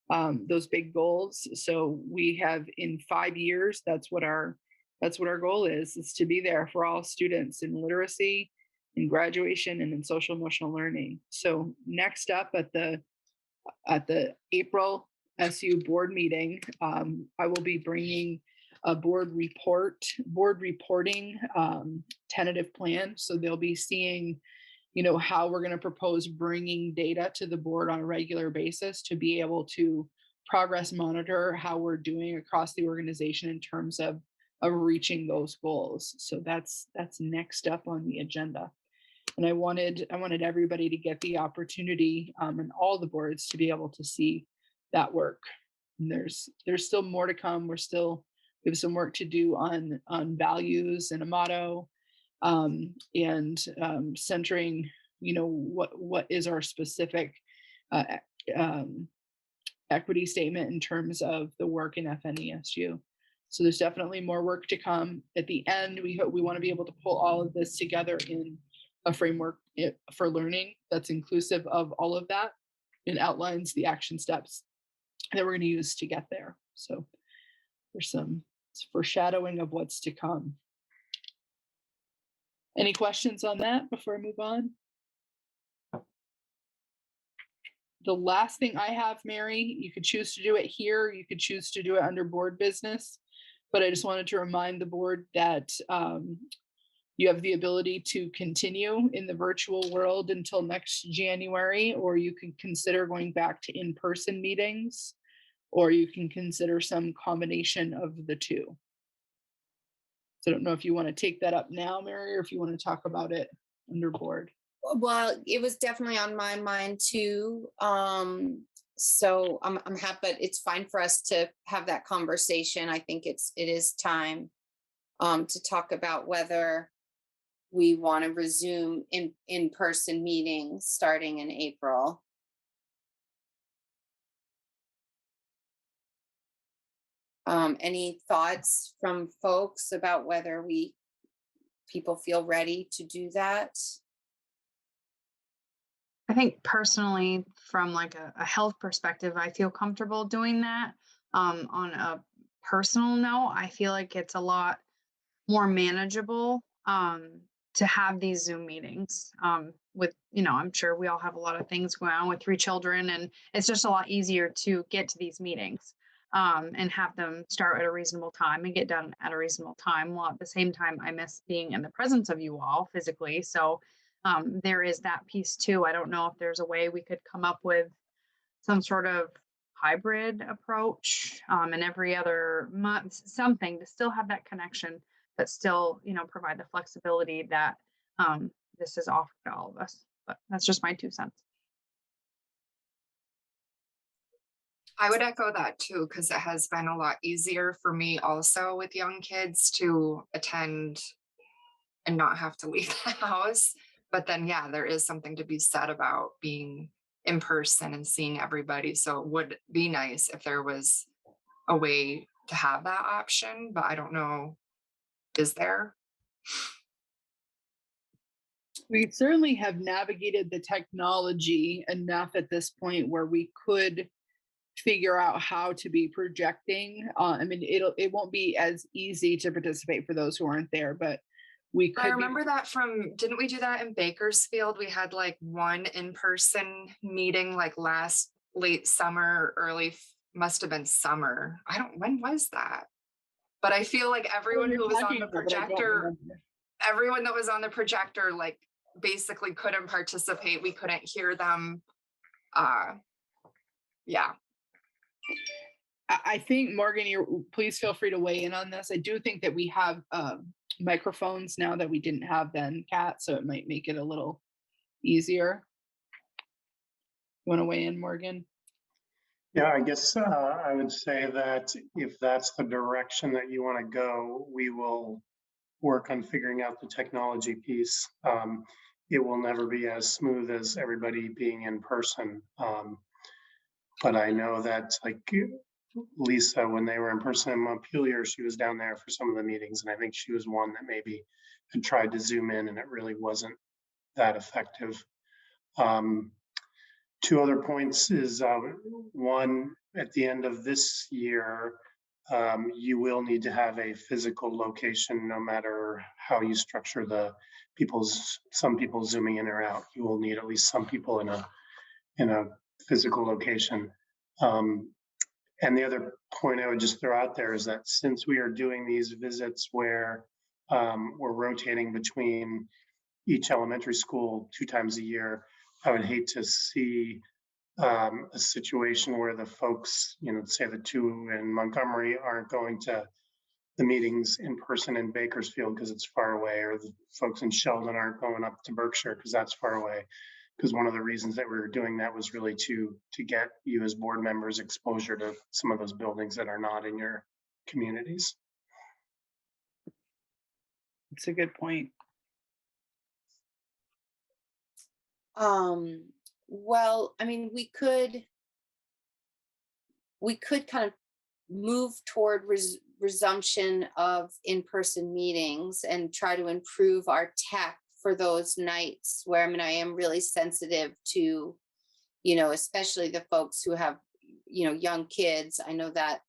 those big goals. So we have in 5 years, that's what our goal is to be there for all students in literacy, in graduation, and in social emotional learning. So next up at the April SU board meeting, I will be bringing a board reporting tentative plan. So they'll be seeing, how we're going to propose bringing data to the board on a regular basis to be able to progress monitor how we're doing across the organization in terms of reaching those goals. So that's next up on the agenda. And I wanted everybody to get the opportunity, and all the boards to be able to see that work. And there's still more to come. We have some work to do on values and a motto, and centering, what is our specific equity statement in terms of the work in FNESU. So there's definitely more work to come. At the end, we want to be able to pull all of this together in a framework for learning that's inclusive of all of that and outlines the action steps that we're going to use to get there. So there's some foreshadowing of what's to come. Any questions on that before I move on? The last thing I have, Mary, you could choose to do it here. You could choose to do it under board business. But I just wanted to remind the board that you have the ability to continue in the virtual world until next January, or you can consider going back to in-person meetings, or you can consider some combination of the two. So I don't know if you want to take that up now, Mary, or if you want to talk about it under board. Well, it was definitely on my mind too. So I'm happy, but it's fine for us to have that conversation. I think it is time to talk about whether we want to resume in-person meetings starting in April. Any thoughts from folks about whether people feel ready to do that? I think personally, from like a health perspective, I feel comfortable doing that. On a personal note, I feel like it's a lot more manageable to have these Zoom meetings with, I'm sure we all have a lot of things going on with 3 children, and it's just a lot easier to get to these meetings and have them start at a reasonable time and get done at a reasonable time. While at the same time, I miss being in the presence of you all physically. So there is that piece too. I don't know if there's a way we could come up with some sort of hybrid approach and every other month, something to still have that connection, but still, provide the flexibility that this is offered to all of us. But that's just my 2 cents. I would echo that too, because it has been a lot easier for me also with young kids to attend and not have to leave the house. But then, yeah, there is something to be said about being in person and seeing everybody. So it would be nice if there was a way to have that option, but I don't know, is there? We certainly have navigated the technology enough at this point where we could figure out how to be projecting. I mean, it won't be as easy to participate for those who aren't there, but we could. I remember that didn't we do that in Bakersfield? We had like one in-person meeting like late summer, must have been summer. When was that? But I feel like everyone who was on the projector, everyone that was on the projector, like basically couldn't participate. We couldn't hear them. Yeah. I think, Morgan, please feel free to weigh in on this. I do think that we have microphones now that we didn't have then, Kat, so it might make it a little easier. You want to weigh in, Morgan? Yeah, I guess I would say that if that's the direction that you want to go, we will work on figuring out the technology piece. It will never be as smooth as everybody being in person. But I know that like Lisa, when they were in person in Montpelier, she was down there for some of the meetings. And I think she was one that maybe had tried to Zoom in and it really wasn't that effective. 2 other points is one, at the end of this year, you will need to have a physical location, no matter how you structure some people zooming in or out. You will need at least some people in a physical location. And the other point I would just throw out there is that since we are doing these visits where we're rotating between each elementary school 2 times a year, I would hate to see a situation where the folks, say the 2 in Montgomery aren't going to the meetings in person in Bakersfield because it's far away, or the folks in Sheldon aren't going up to Berkshire because that's far away. Because one of the reasons that we were doing that was really to get you as board members exposure to some of those buildings that are not in your communities. It's a good point. Well, I mean, we could kind of move toward resumption of in-person meetings and try to improve our tech for those nights where, I mean, I am really sensitive to, especially the folks who have, young kids. I know that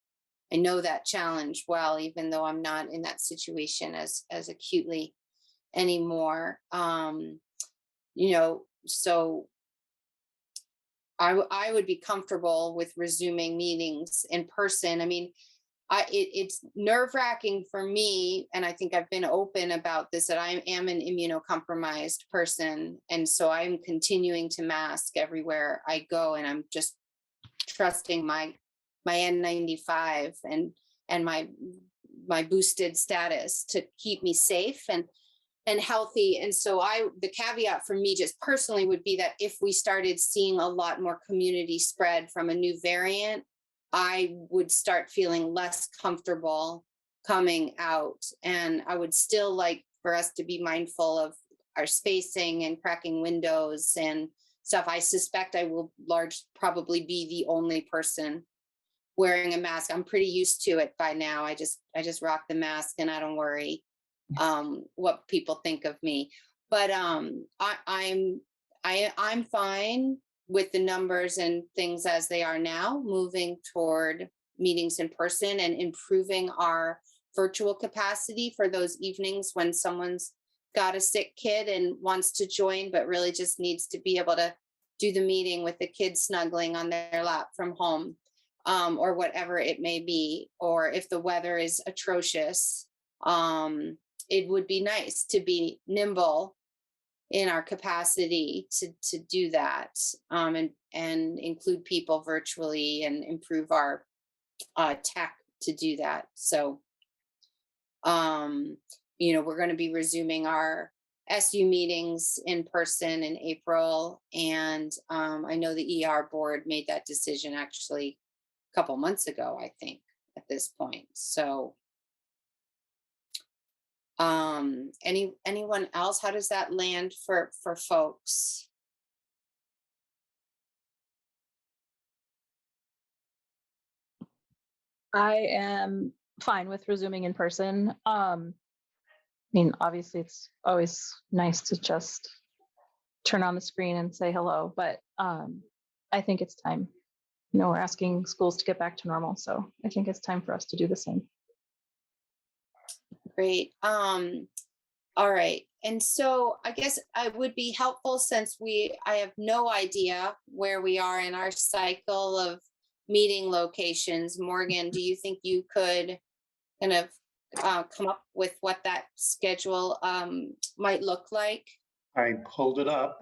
challenge well, even though I'm not in that situation as acutely anymore. So I would be comfortable with resuming meetings in person. I mean, it's nerve-wracking for me, and I think I've been open about this, that I am an immunocompromised person, and so I'm continuing to mask everywhere I go, and I'm just trusting my N95 and my boosted status to keep me safe and healthy. And so the caveat for me just personally would be that if we started seeing a lot more community spread from a new variant, I would start feeling less comfortable coming out. And I would still like for us to be mindful of our spacing and cracking windows and stuff. I suspect I will probably be the only person wearing a mask. I'm pretty used to it by now. I just rock the mask and I don't worry what people think of me. But I'm fine with the numbers and things as they are now, moving toward meetings in person and improving our virtual capacity for those evenings when someone's got a sick kid and wants to join, but really just needs to be able to do the meeting with the kids snuggling on their lap from home, or whatever it may be. Or if the weather is atrocious, it would be nice to be nimble in our capacity to do that, and include people virtually and improve our tech to do that. So, we're going to be resuming our SU meetings in person in April. And I know the ER board made that decision actually a couple months ago, I think, at this point. So anyone else, how does that land for folks? I am fine with resuming in person. I mean, obviously it's always nice to just turn on the screen and say hello, but I think it's time. We're asking schools to get back to normal, so I think it's time for us to do the same. Great. All right. And so I guess it would be helpful, since I have no idea where we are in our cycle of meeting locations. Morgan, do you think you could kind of come up with what that schedule might look like? I pulled it up.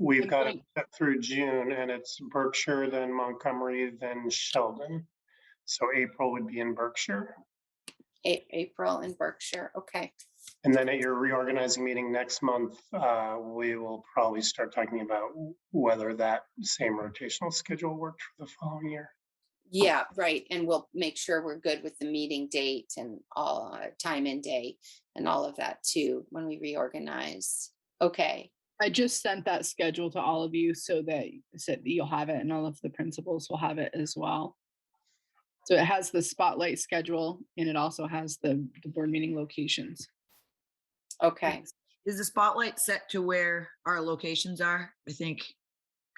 We've got it set through June, and it's Berkshire, then Montgomery, then Sheldon. So April would be in Berkshire. April in Berkshire. Okay. And then at your reorganizing meeting next month, we will probably start talking about whether that same rotational schedule worked for the following year. Yeah, right. And we'll make sure we're good with the meeting date and all time and day and all of that too when we reorganize. Okay. I just sent that schedule to all of you so that you'll have it, and all of the principals will have it as well. So it has the spotlight schedule, and it also has the board meeting locations. Okay. Is the spotlight set to where our locations are? I think.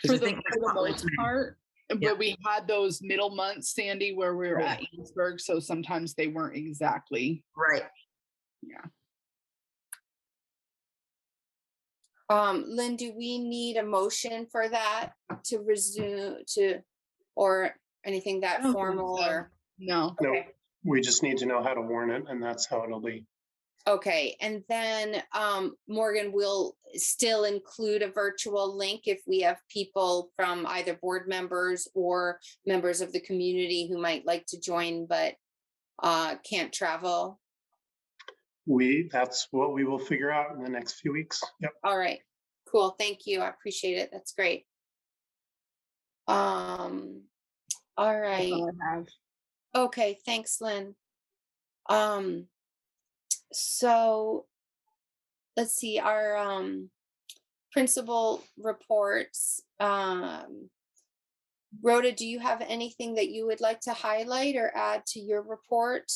For the most part, But we had those middle months, Sandy, where we were at Eansburg, so sometimes they weren't exactly. Right. Yeah. Lynn, do we need a motion for that to resume or anything that I don't think formal so. or? No. No, Okay. we just need to know how to warn it, and that's how it'll be. Okay, and then Morgan will still include a virtual link if we have people from either board members or members of the community who might like to join but can't travel. That's what we will figure out in the next few weeks. Yep. All right, cool. Thank you. I appreciate it. That's great. All That's right. all I have. Okay, thanks, Lynn. So let's see, our principal reports. Rhoda, do you have anything that you would like to highlight or add to your report?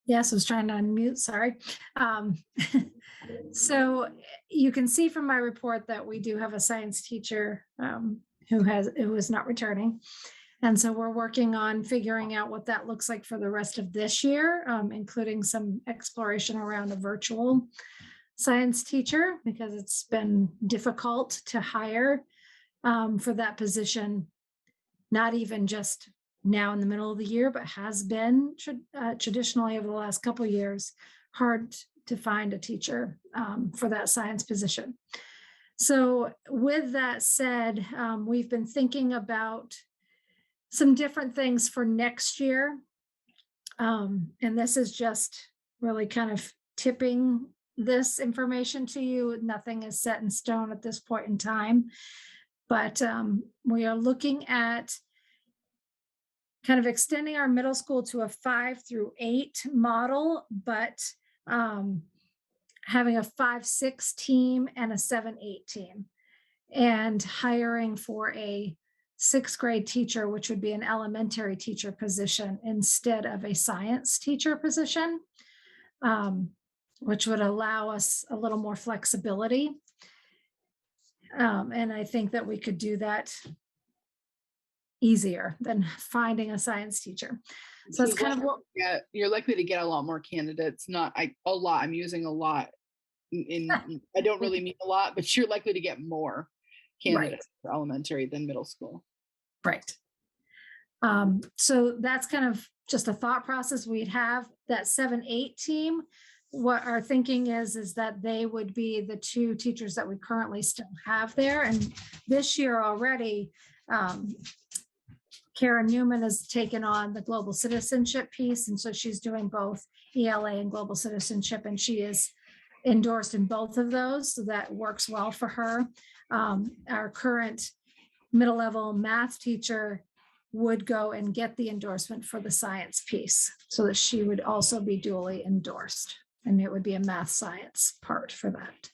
Yes, I was trying to unmute, sorry. So you can see from my report that we do have a science teacher who is not returning. And so we're working on figuring out what that looks like for the rest of this year, including some exploration around a virtual science teacher, because it's been difficult to hire for that position, not even just now in the middle of the year, but has been traditionally over the last couple of years, hard to find a teacher for that science position. So with that said, we've been thinking about some different things for next year. And this is just really kind of tipping this information to you. Nothing is set in stone at this point in time, but we are looking at kind of extending our middle school to a 5 through 8 model, but having a 5-6 team and a 7-8 team, and hiring for a 6th grade teacher, which would be an elementary teacher position instead of a science teacher position, which would allow us a little more flexibility. And I think that we could do that easier than finding a science teacher. So it's kind of what you're likely to get a lot more candidates. A lot. I'm using a lot. I don't really mean a lot, but you're likely to get more candidates for elementary than middle school. Right. So that's kind of just a thought process we'd have. That 7-8 team, what our thinking is that they would be the 2 teachers that we currently still have there. And this year already, Karen Newman has taken on the global citizenship piece. And so she's doing both ELA and global citizenship, and she is endorsed in both of those. So that works well for her. Our current middle level math teacher would go and get the endorsement for the science piece so that she would also be duly endorsed. And it would be a math science part for that.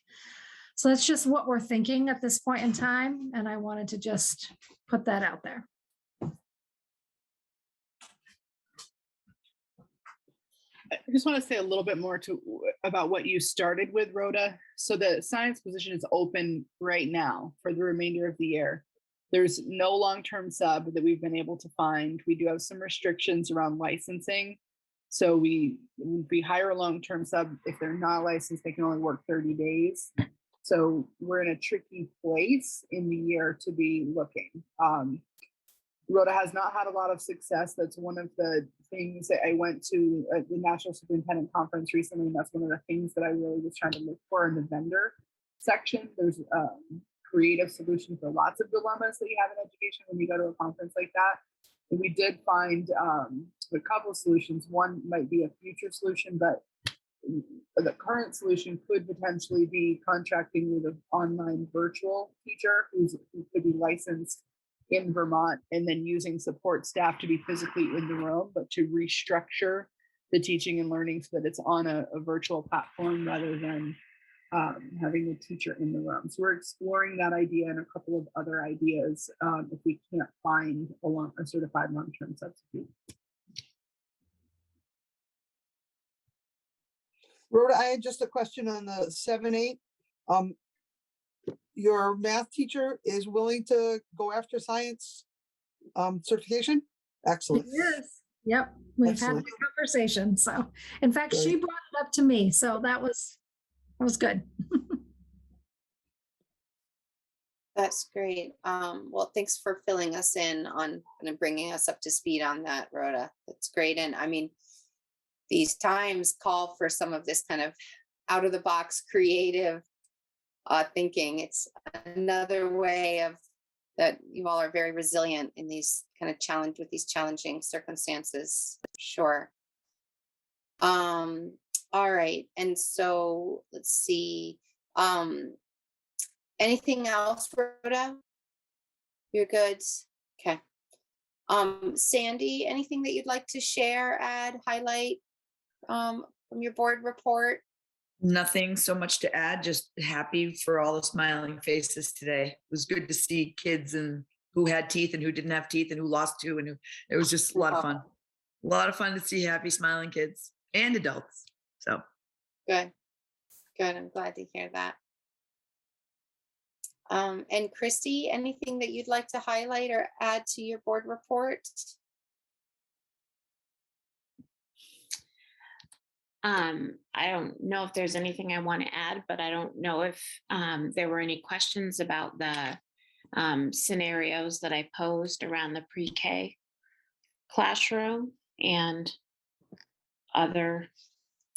So that's just what we're thinking at this point in time. And I wanted to just put that out there. I just want to say a little bit more about what you started with, Rhoda. So the science position is open right now for the remainder of the year. There's no long-term sub that we've been able to find. We do have some restrictions around licensing. So we hire a long-term sub. If they're not licensed, they can only work 30 days. So we're in a tricky place in the year to be looking. Rhoda has not had a lot of success. That's one of the things that I went to at the National Superintendent Conference recently. And that's one of the things that I really was trying to look for in the vendor section. There's creative solutions for lots of dilemmas that you have in education when you go to a conference like that. And we did find a couple of solutions. One might be a future solution, but the current solution could potentially be contracting with an online virtual teacher who could be licensed in Vermont, and then using support staff to be physically in the room, but to restructure the teaching and learning so that it's on a virtual platform rather than having a teacher in the room. So we're exploring that idea and a couple of other ideas if we can't find a certified long-term substitute. Rhoda, I had just a question on the 7-8. your math teacher is willing to go after science certification? Excellent. Yes. Yep. We've had Excellent. a conversation. So in fact, she Great. brought it up to me. So that was good. That's great. Well, thanks for filling us in on and bringing us up to speed on that, Rhoda. That's great. And I mean, these times call for some of this kind of out of the box creative thinking. It's another way of that you all are very resilient in these kind of with these challenging circumstances, for sure. All right. And so let's see. Anything else, Rhoda? You're good. Okay. Sandy, anything that you'd like to share, add, highlight from your board report? Nothing so much to add, just happy for all the smiling faces today. It was good to see kids and who had teeth and who didn't have teeth and who lost two, and it was just a lot of fun. A lot of fun to see happy smiling kids and adults. So Good. Good. I'm glad to hear that. And Christy, anything that you'd like to highlight or add to your board report? I don't know if there's anything I want to add, but I don't know if there were any questions about the scenarios that I posed around the pre-K classroom and other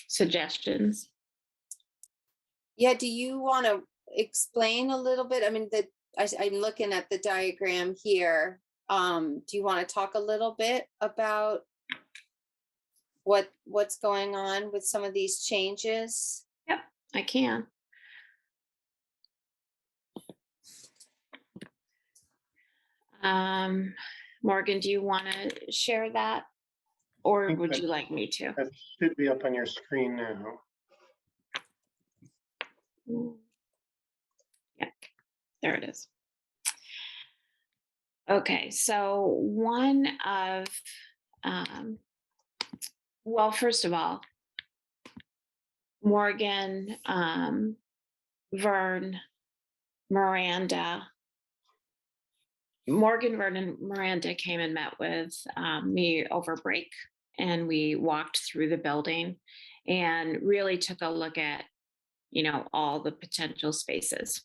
suggestions. Yeah, do you want to explain a little bit? I mean, I'm looking at the diagram here. Do you want to talk a little bit about what's going on with some of these changes? Yep, I can. Morgan, do you want to share that, or would you like me to? That should be up on your screen now. Yeah, there it is. Okay, so one of, well, first of all, Morgan, Vern, Miranda, Morgan, Vern, and Miranda came and met with me over break, and we walked through the building and really took a look at, all the potential spaces.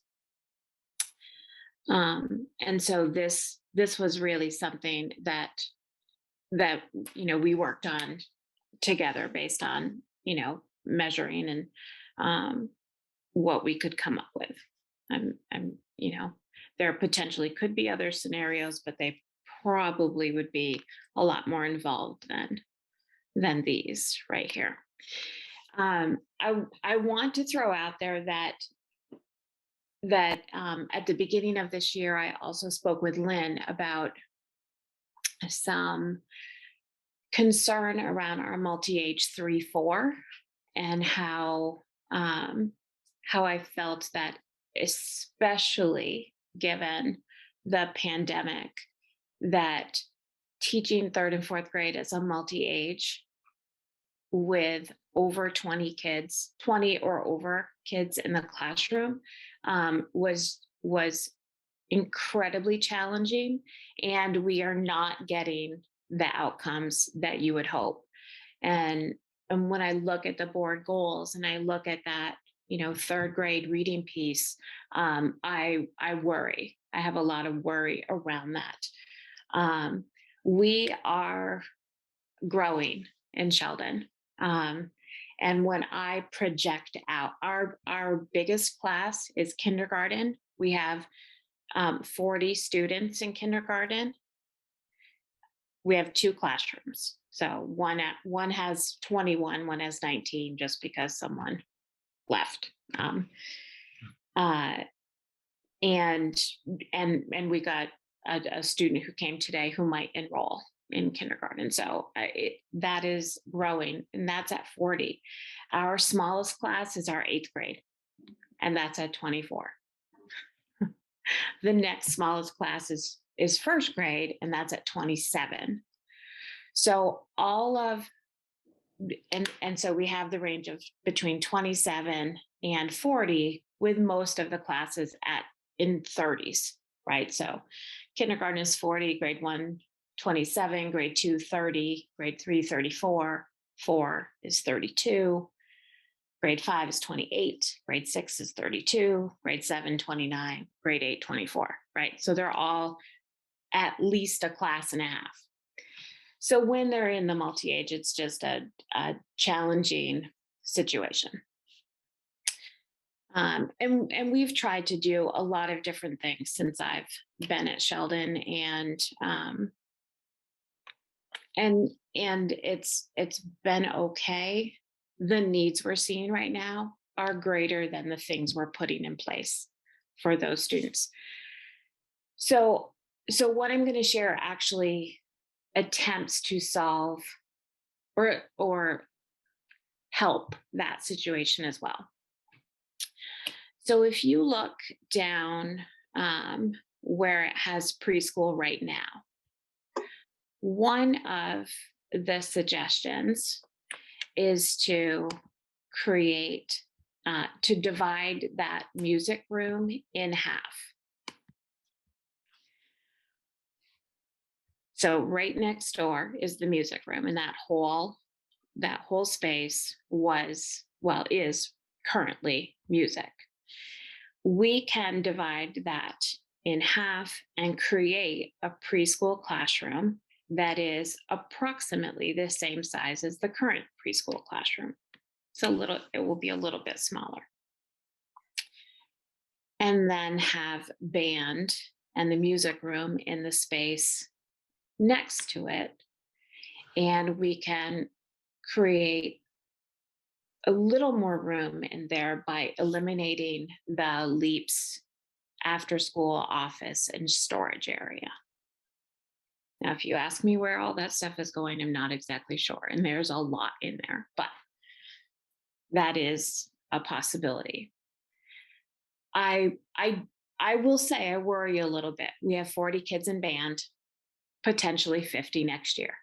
And so this was really something that we worked on together based on measuring and what we could come up with. There potentially could be other scenarios, but they probably would be a lot more involved than these right here. I want to throw out there that at the beginning of this year, I also spoke with Lynn about some concern around our multi-age 3-4 and how I felt that, especially given the pandemic, that teaching 3rd and 4th grade as a multi-age with over 20 kids, 20 or over kids in the classroom was incredibly challenging, and we are not getting the outcomes that you would hope. And when I look at the board goals and I look at that, 3rd grade reading piece, I worry. I have a lot of worry around that. We are growing in Sheldon. And when I project out, our biggest class is kindergarten. We have 40 students in kindergarten. We have 2 classrooms. So one has 21, one has 19, just because someone left. And we got a student who came today who might enroll in kindergarten. So that is growing, and that's at 40. Our smallest class is our 8th grade, and that's at 24. The next smallest class is 1st grade, and that's at 27. So and so we have the range of between 27 and 40, with most of the classes at in 30s, right? So kindergarten is 40, grade 1, 27, grade 2, 30, grade 3, 34, 4 is 32, grade 5 is 28, grade 6 is 32, grade 7, 29, grade 8, 24, right? So they're all at least a class and a half. So when they're in the multi-age, it's just a challenging situation. And we've tried to do a lot of different things since I've been at Sheldon, and it's been okay. The needs we're seeing right now are greater than the things we're putting in place for those students. So what I'm going to share actually attempts to solve or help that situation as well. So if you look down where it has preschool right now, one of the suggestions is to create, to divide that music room in half. So right next door is the music room, and that whole space is currently music. We can divide that in half and create a preschool classroom that is approximately the same size as the current preschool classroom. It will be a little bit smaller. And then have band and the music room in the space next to it. And we can create a little more room in there by eliminating the LEAPS after school office and storage area. Now, if you ask me where all that stuff is going, I'm not exactly sure. And there's a lot in there, but that is a possibility. I will say I worry a little bit. We have 40 kids in band, potentially 50 next year.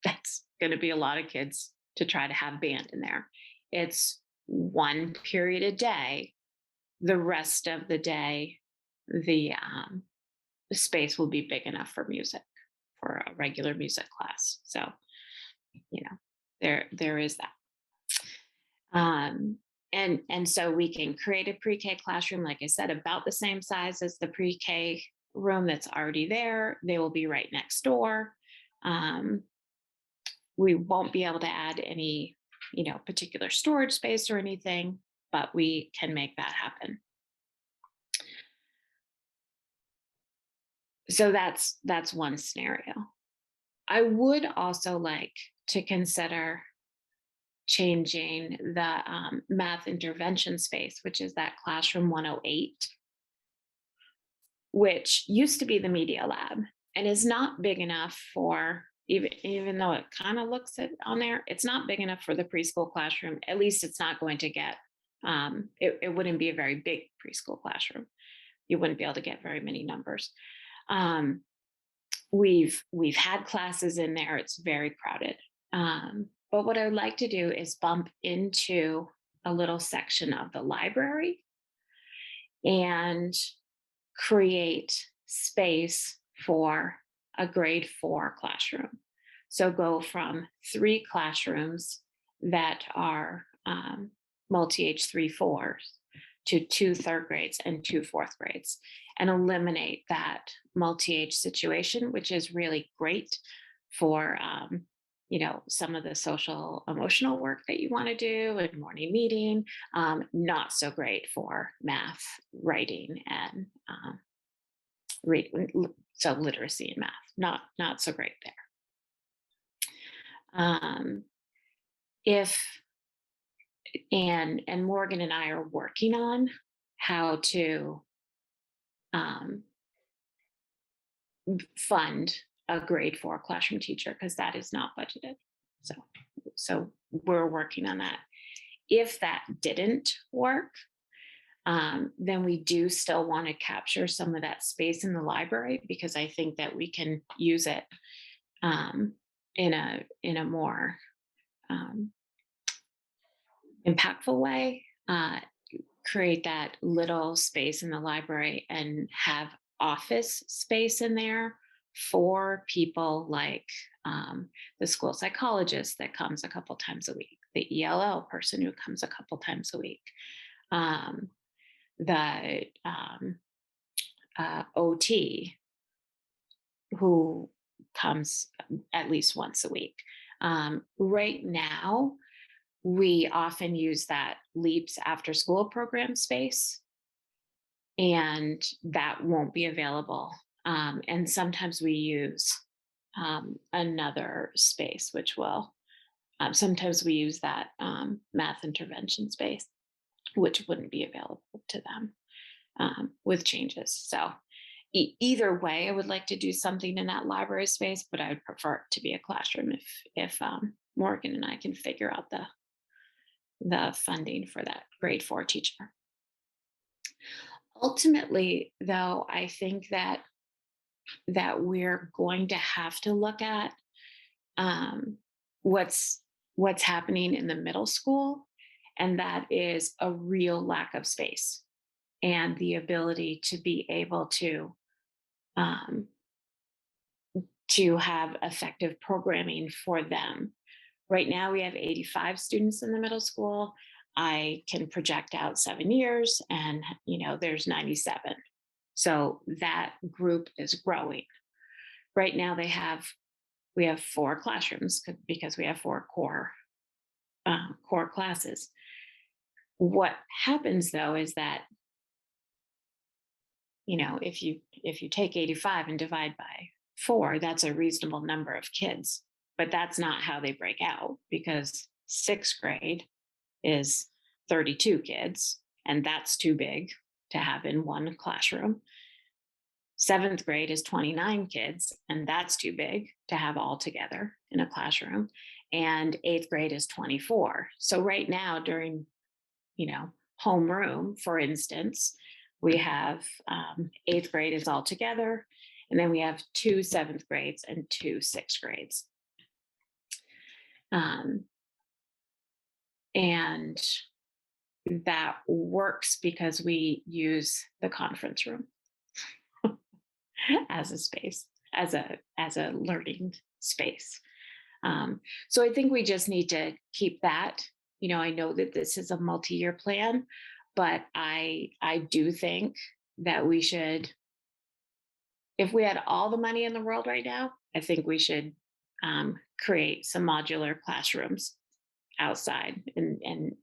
That's going to be a lot of kids to try to have band in there. It's one period a day. The rest of the day, the space will be big enough for music, for a regular music class. So, there is that. And so we can create a pre-K classroom, like I said, about the same size as the pre-K room that's already there. They will be right next door. We won't be able to add any, particular storage space or anything, but we can make that happen. So that's one scenario. I would also like to consider changing the math intervention space, which is that classroom 108, which used to be the media lab and is not big enough for, even though it kind of looks it on there, it's not big enough for the preschool classroom. At least it's not going to get, it wouldn't be a very big preschool classroom. You wouldn't be able to get very many numbers. We've had classes in there. It's very crowded. But what I would like to do is bump into a little section of the library and create space for a grade 4 classroom. So go from 3 classrooms that are multi-age 3-4s to 2 third grades and 2 fourth grades, and eliminate that multi-age situation, which is really great for some of the social emotional work that you want to do and morning meeting. Not so great for math, writing, and reading. So literacy and math, not so great there. And Morgan and I are working on how to fund a grade 4 classroom teacher, because that is not budgeted. So we're working on that. If that didn't work, then we do still want to capture some of that space in the library, because I think that we can use it in a more impactful way. create that little space in the library and have office space in there for people like the school psychologist that comes a couple times a week, the ELL person who comes a couple times a week, the OT who comes at least once a week. Right now, we often use that LEAPS after school program space, and that won't be available. And sometimes we use another space, which will, sometimes we use that math intervention space, which wouldn't be available to them with changes. So either way, I would like to do something in that library space, but I would prefer it to be a classroom if Morgan and I can figure out the funding for that grade 4 teacher. Ultimately, though, I think that we're going to have to look at what's happening in the middle school, and that is a real lack of space and the ability to be able to have effective programming for them. Right now, we have 85 students in the middle school. I can project out 7 years, and there's 97. So that group is growing. Right now, we have 4 classrooms because we have 4 core classes. What happens though is that if you take 85 and divide by 4, that's a reasonable number of kids. But that's not how they break out, because 6th grade is 32 kids, and that's too big to have in one classroom. 7th grade is 29 kids, and that's too big to have all together in a classroom. And 8th grade is 24. So right now, during homeroom, for instance, we have 8th grade is all together, and then we have 2 7th grades and 2 6th grades. And that works because we use the conference room as a space, as a learning space. So I think we just need to keep that. I know that this is a multi-year plan, but I do think that we should, if we had all the money in the world right now, I think we should create some modular classrooms outside. And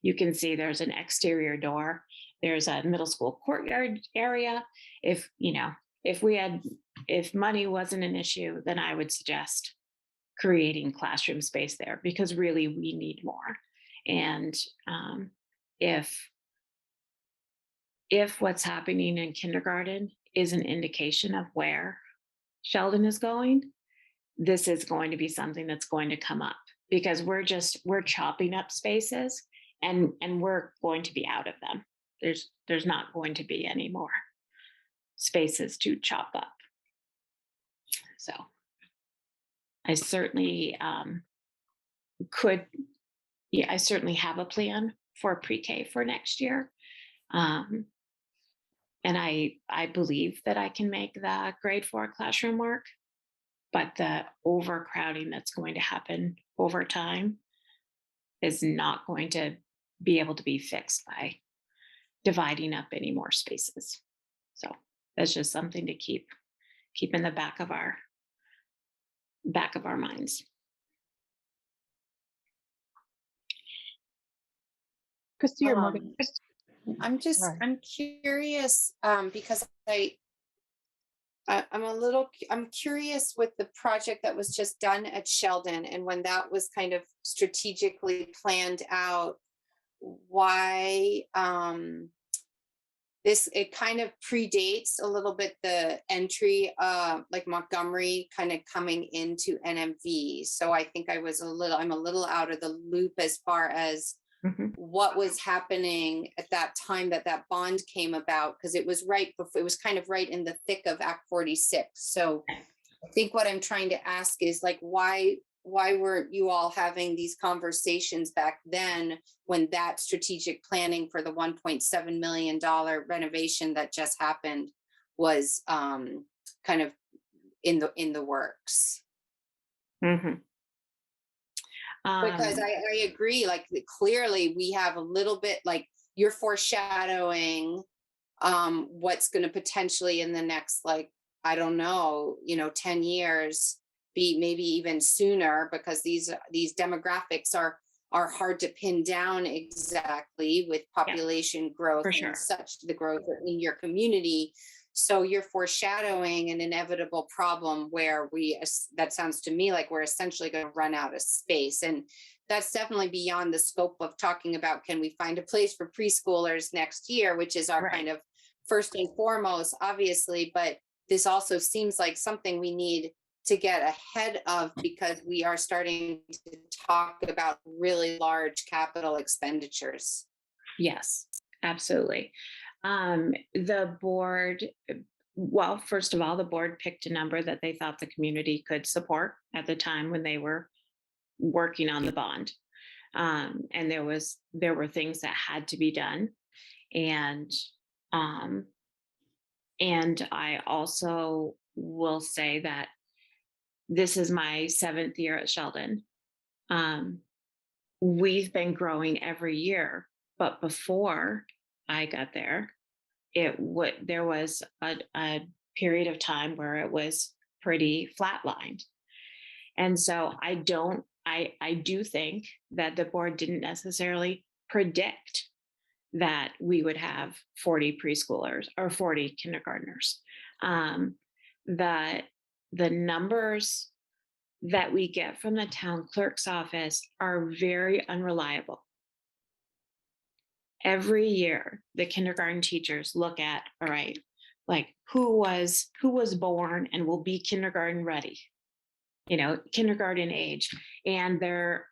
you can see there's an exterior door. There's a middle school courtyard area. If money wasn't an issue, then I would suggest creating classroom space there, because really we need more. And if what's happening in kindergarten is an indication of where Sheldon is going, this is going to be something that's going to come up, because we're chopping up spaces, and we're going to be out of them. There's not going to be any more spaces to chop up. So I certainly I certainly have a plan for pre-K for next year. And I believe that I can make the grade 4 classroom work, but the overcrowding that's going to happen over time is not going to be able to be fixed by dividing up any more spaces. So that's just something to keep in the back of our minds. Christy or Morgan? I'm curious because I'm curious with the project that was just done at Sheldon, and when that was kind of strategically planned out, why it kind of predates a little bit the entry like Montgomery kind of coming into NMV. So I think I'm a little out of the loop as far as what was happening at that time that bond came about, because it was right before, it was kind of right in the thick of Act 46. So I think what I'm trying to ask is, like, why why weren't you all having these conversations back then when that strategic planning for the $1.7 million renovation that just happened was kind of in the works? Mhm. Because I agree, like clearly we have a little bit, like you're foreshadowing what's going to potentially in the next, like, I don't know, 10 years, be maybe even sooner, because these demographics are hard to pin down exactly with population growth for and sure. such, the growth in your community. So you're foreshadowing an inevitable problem where that sounds to me like we're essentially going to run out of space. And that's definitely beyond the scope of talking about, can we find a place for preschoolers next year, which is our Right. kind of first and foremost, obviously. But this also seems like something we need to get ahead of, because we are starting to talk about really large capital expenditures. Yes, absolutely. The board, well, first of all, the board picked a number that they thought the community could support at the time when they were working on the bond. And there were things that had to be done. And I also will say that this is my 7th year at Sheldon. We've been growing every year, but before I got there, there was a period of time where it was pretty flatlined. And so I do think that the board didn't necessarily predict that we would have 40 preschoolers or 40 kindergartners. The numbers that we get from the town clerk's office are very unreliable. Every year, the kindergarten teachers look at, all right, like who was born and will be kindergarten ready, kindergarten age, and they're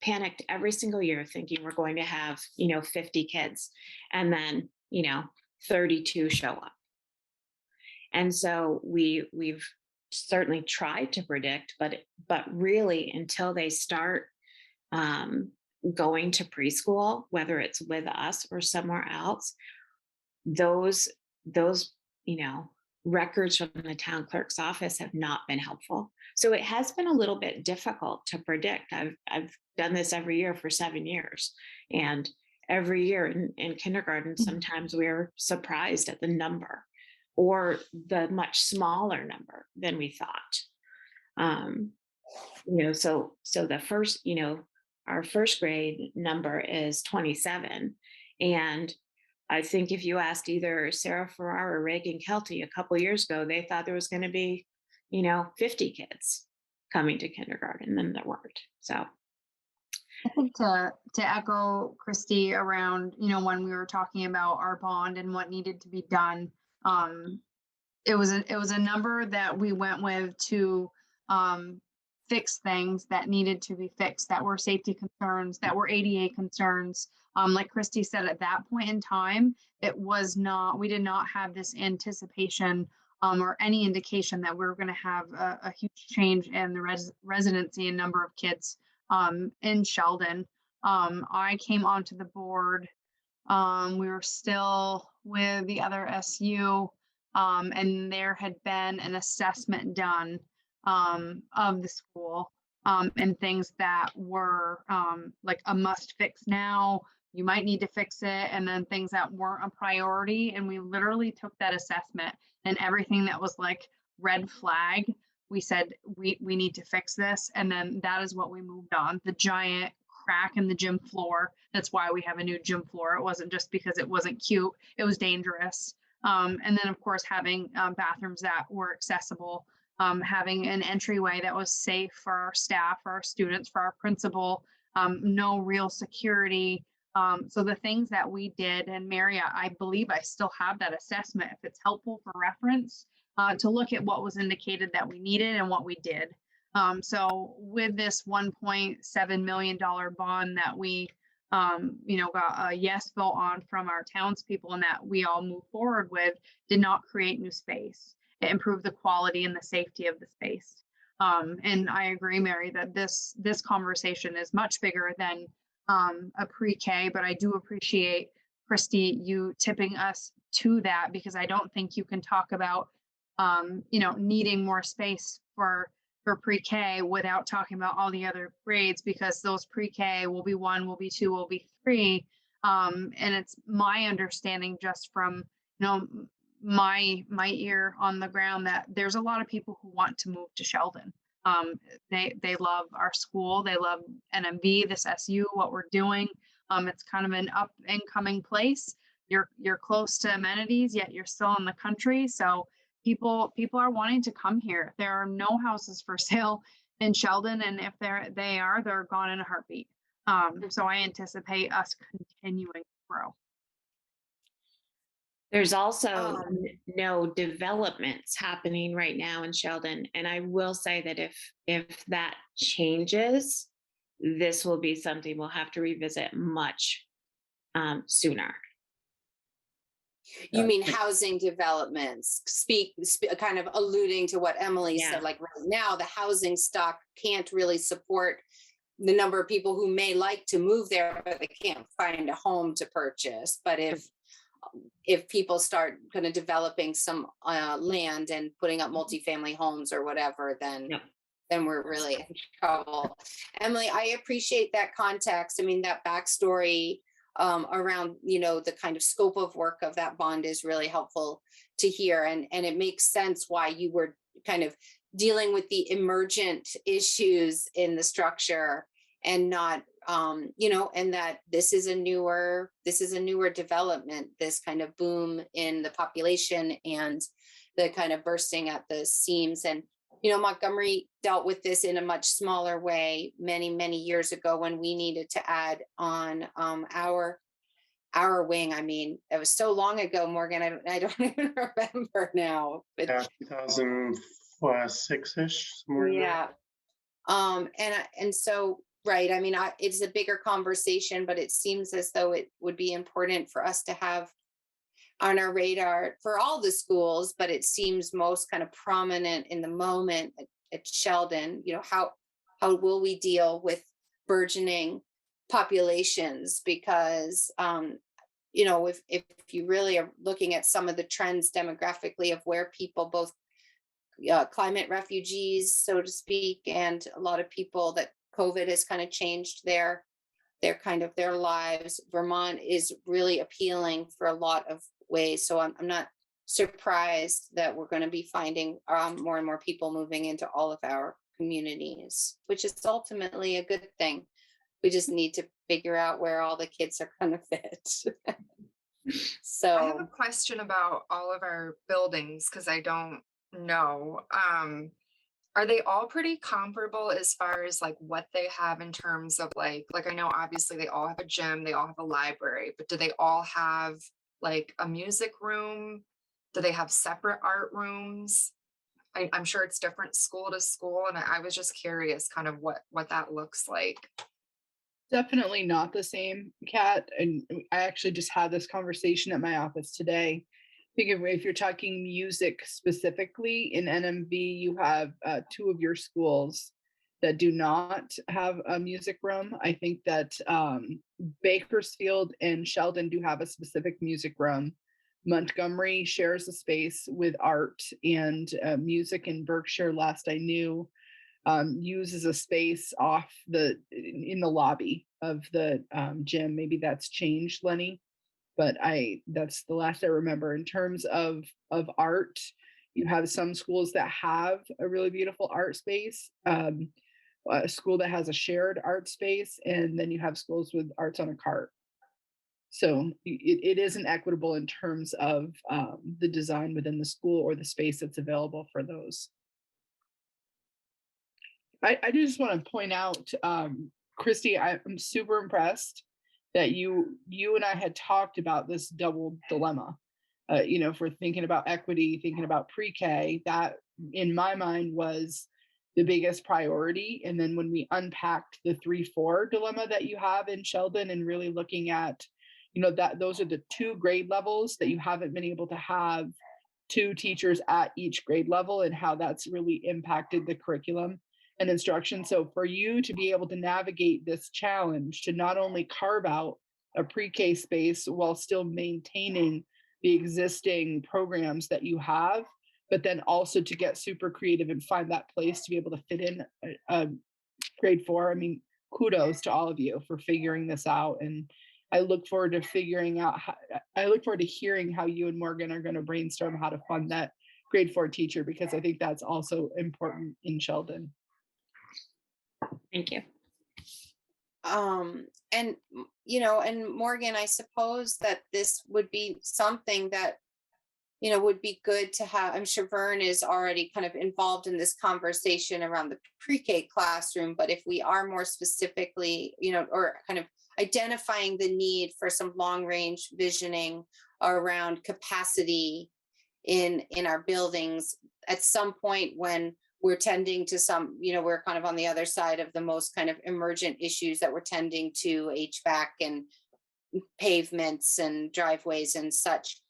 panicked every single year, thinking we're going to have 50 kids, and then 32 show up. And so we've certainly tried to predict, but really until they start going to preschool, whether it's with us or somewhere else, those records from the town clerk's office have not been helpful. So it has been a little bit difficult to predict. I've done this every year for 7 years, and every year in kindergarten, sometimes we're surprised at the number or the much smaller number than we thought. So the first, our first grade number is 27. And I think if you asked either Sarah Farrar or Reagan Kelty a couple years ago, they thought there was going to be, 50 kids coming to kindergarten, and there weren't. So I think to echo Christy around, when we were talking about our bond and what needed to be done, it was a number that we went with to fix things that needed to be fixed, that were safety concerns, that were ADA concerns. Like Christy said, at that point in time, we did not have this anticipation or any indication that we were going to have a huge change in the residency and number of kids in Sheldon. I came onto the board. We were still with the other SU, and there had been an assessment done of the school and things that were like a must fix now. You might need to fix it, and then things that weren't a priority. And we literally took that assessment and everything that was like red flag, we said we need to fix this, and then that is what we moved on. The giant crack in the gym floor, that's why we have a new gym floor. It wasn't just because it wasn't cute, it was dangerous. And then of course having bathrooms that were accessible, having an entryway that was safe for our staff, for our students, for our principal, no real security. So the things that we did, and Mary, I believe I still have that assessment if it's helpful for reference, to look at what was indicated that we needed and what we did. So with this $1.7 million bond that we, got a yes vote on from our townspeople and that we all move forward with, did not create new space. It improved the quality and the safety of the space. And I agree, Mary, that this conversation is much bigger than a pre-K, but I do appreciate, Christy, you tipping us to that, because I don't think you can talk about needing more space for pre-K without talking about all the other grades, because those pre-K will be 1, will be 2, will be 3. And it's my understanding, just from my ear on the ground, that there's a lot of people who want to move to Sheldon. They love our school, they love NMV, this SU, what we're doing. It's kind of an up and coming place. You're close to amenities, yet you're still in the country. So people are wanting to come here. There are no houses for sale in Sheldon, and if they're gone in a heartbeat. So I anticipate us continuing to grow. There's also no developments happening right now in Sheldon. And I will say that if that changes, this will be something we'll have to revisit much sooner. You mean housing developments? Kind of alluding to what Emily said, like right now, the housing stock can't really support the number of people who may like to move there, but they can't find a home to purchase. But if people start kind of developing some land and putting up multifamily homes or whatever, then we're really in trouble. Emily, I appreciate that context. I mean, that backstory around, the kind of scope of work of that bond is really helpful to hear. And it makes sense why you were kind of dealing with the emergent issues in the structure, and not, and that this is a newer development, this kind of boom in the population and the kind of bursting at the seams. And, Montgomery dealt with this in a much smaller way many, many years ago, when we needed to add on our wing. I mean, it was so long ago, Morgan, I don't even remember now. But 2006-ish, somewhere in there. And so, right, I mean, it's a bigger conversation, but it seems as though it would be important for us to have on our radar for all the schools, but it seems most kind of prominent in the moment at Sheldon. How will we deal with burgeoning populations? Because if you really are looking at some of the trends demographically of where people, both climate refugees, so to speak, and a lot of people that COVID has kind of changed their lives. Vermont is really appealing for a lot of ways. So I'm not surprised that we're going to be finding more and more people moving into all of our communities, which is ultimately a good thing. We just need to figure out where all the kids are going to fit. So I have a question about all of our buildings, because I don't know. Are they all pretty comparable as far as like what they have in terms of like I know obviously they all have a gym, they all have a library, but do they all have like a music room? Do they have separate art rooms? I'm sure it's different school to school, and I was just curious kind of what that looks like. Definitely not the same, Kat. And I actually just had this conversation at my office today. I think if you're talking music specifically in NMV, you have 2 of your schools that do not have a music room. I think that Bakersfield and Sheldon do have a specific music room. Montgomery shares a space with art and music, in Berkshire, last I knew, uses a space in the lobby of the gym. Maybe that's changed, Lenny, but that's the last I remember. In terms of art, you have some schools that have a really beautiful art space, a school that has a shared art space, and then you have schools with arts on a cart. So it isn't equitable in terms of the design within the school or the space that's available for those. I do just want to point out, Christy, I'm super impressed that you and I had talked about this double dilemma. For thinking about equity, thinking about pre-K, that in my mind was the biggest priority. And then when we unpacked the 3-4 dilemma that you have in Sheldon, and really looking at, that those are the 2 grade levels that you haven't been able to have 2 teachers at each grade level and how that's really impacted the curriculum and instruction. So for you to be able to navigate this challenge, to not only carve out a pre-K space while still maintaining the existing programs that you have, but then also to get super creative and find that place to be able to fit in a grade 4. I mean, kudos to all of you for figuring this out. And I look forward to hearing how you and Morgan are going to brainstorm how to fund that grade 4 teacher, because I think that's also important in Sheldon. Thank you. And and Morgan, I suppose that this would be something that would be good to have. I'm sure Vern is already kind of involved in this conversation around the pre-K classroom, but if we are more specifically, or kind of identifying the need for some long-range visioning around capacity in our buildings at some point when we're tending to we're kind of on the other side of the most kind of emergent issues that we're tending to, HVAC and pavements and driveways and such.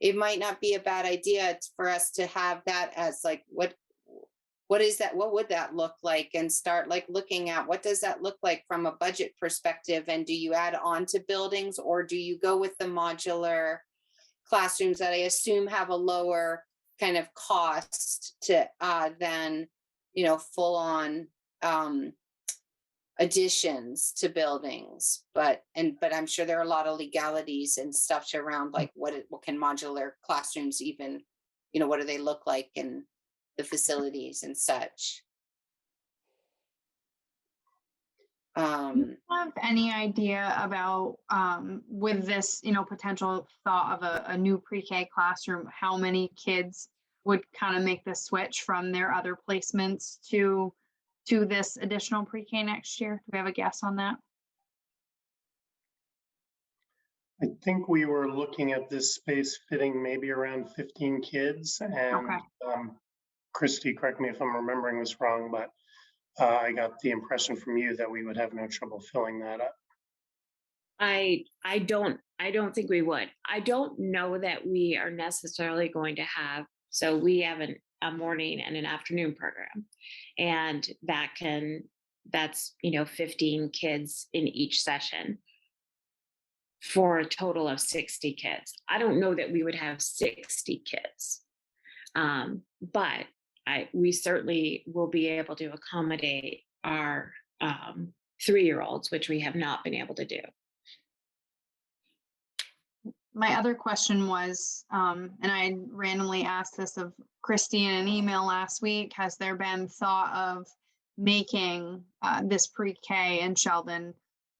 It might not be a bad idea for us to have that as like, what is that? What would that look like? And start like looking at what does that look like from a budget perspective? And do you add on to buildings, or do you go with the modular classrooms that I assume have a lower kind of cost to than full on additions to buildings, but I'm sure there are a lot of legalities and stuff around like what can modular classrooms even, what do they look like in the facilities and such. Do you have any idea about with this, potential thought of a new pre-K classroom, how many kids would kind of make the switch from their other placements to this additional pre-K next year? Do we have a guess on that? I think we were looking at this space fitting maybe around 15 kids. And Okay. Christy, correct me if I'm remembering this wrong, but I got the impression from you that we would have no trouble filling that up. I don't think we would. I don't know that we are necessarily going to have, so we have a morning and an afternoon program, and that's 15 kids in each session for a total of 60 kids. I don't know that we would have 60 kids, but we certainly will be able to accommodate our 3-year-olds, which we have not been able to do. My other question was, and I randomly asked this of Christy in an email last week, has there been thought of making this pre-K in Sheldon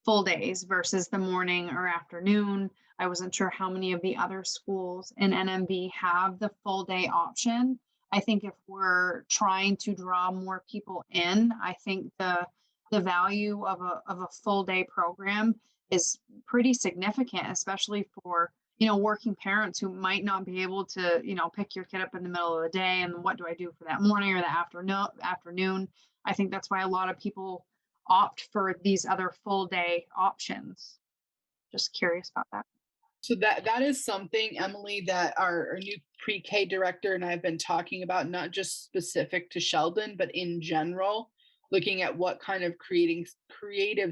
full days versus the morning or afternoon? I wasn't sure how many of the other schools in NMV have the full day option. I think if we're trying to draw more people in, I think the value of a full day program is pretty significant, especially for working parents who might not be able to pick your kid up in the middle of the day, and what do I do for that morning or the afternoon. I think that's why a lot of people opt for these other full day options. Just curious about that. So that is something, Emily, that our new pre-K director and I have been talking about, not just specific to Sheldon, but in general, looking at what kind of creative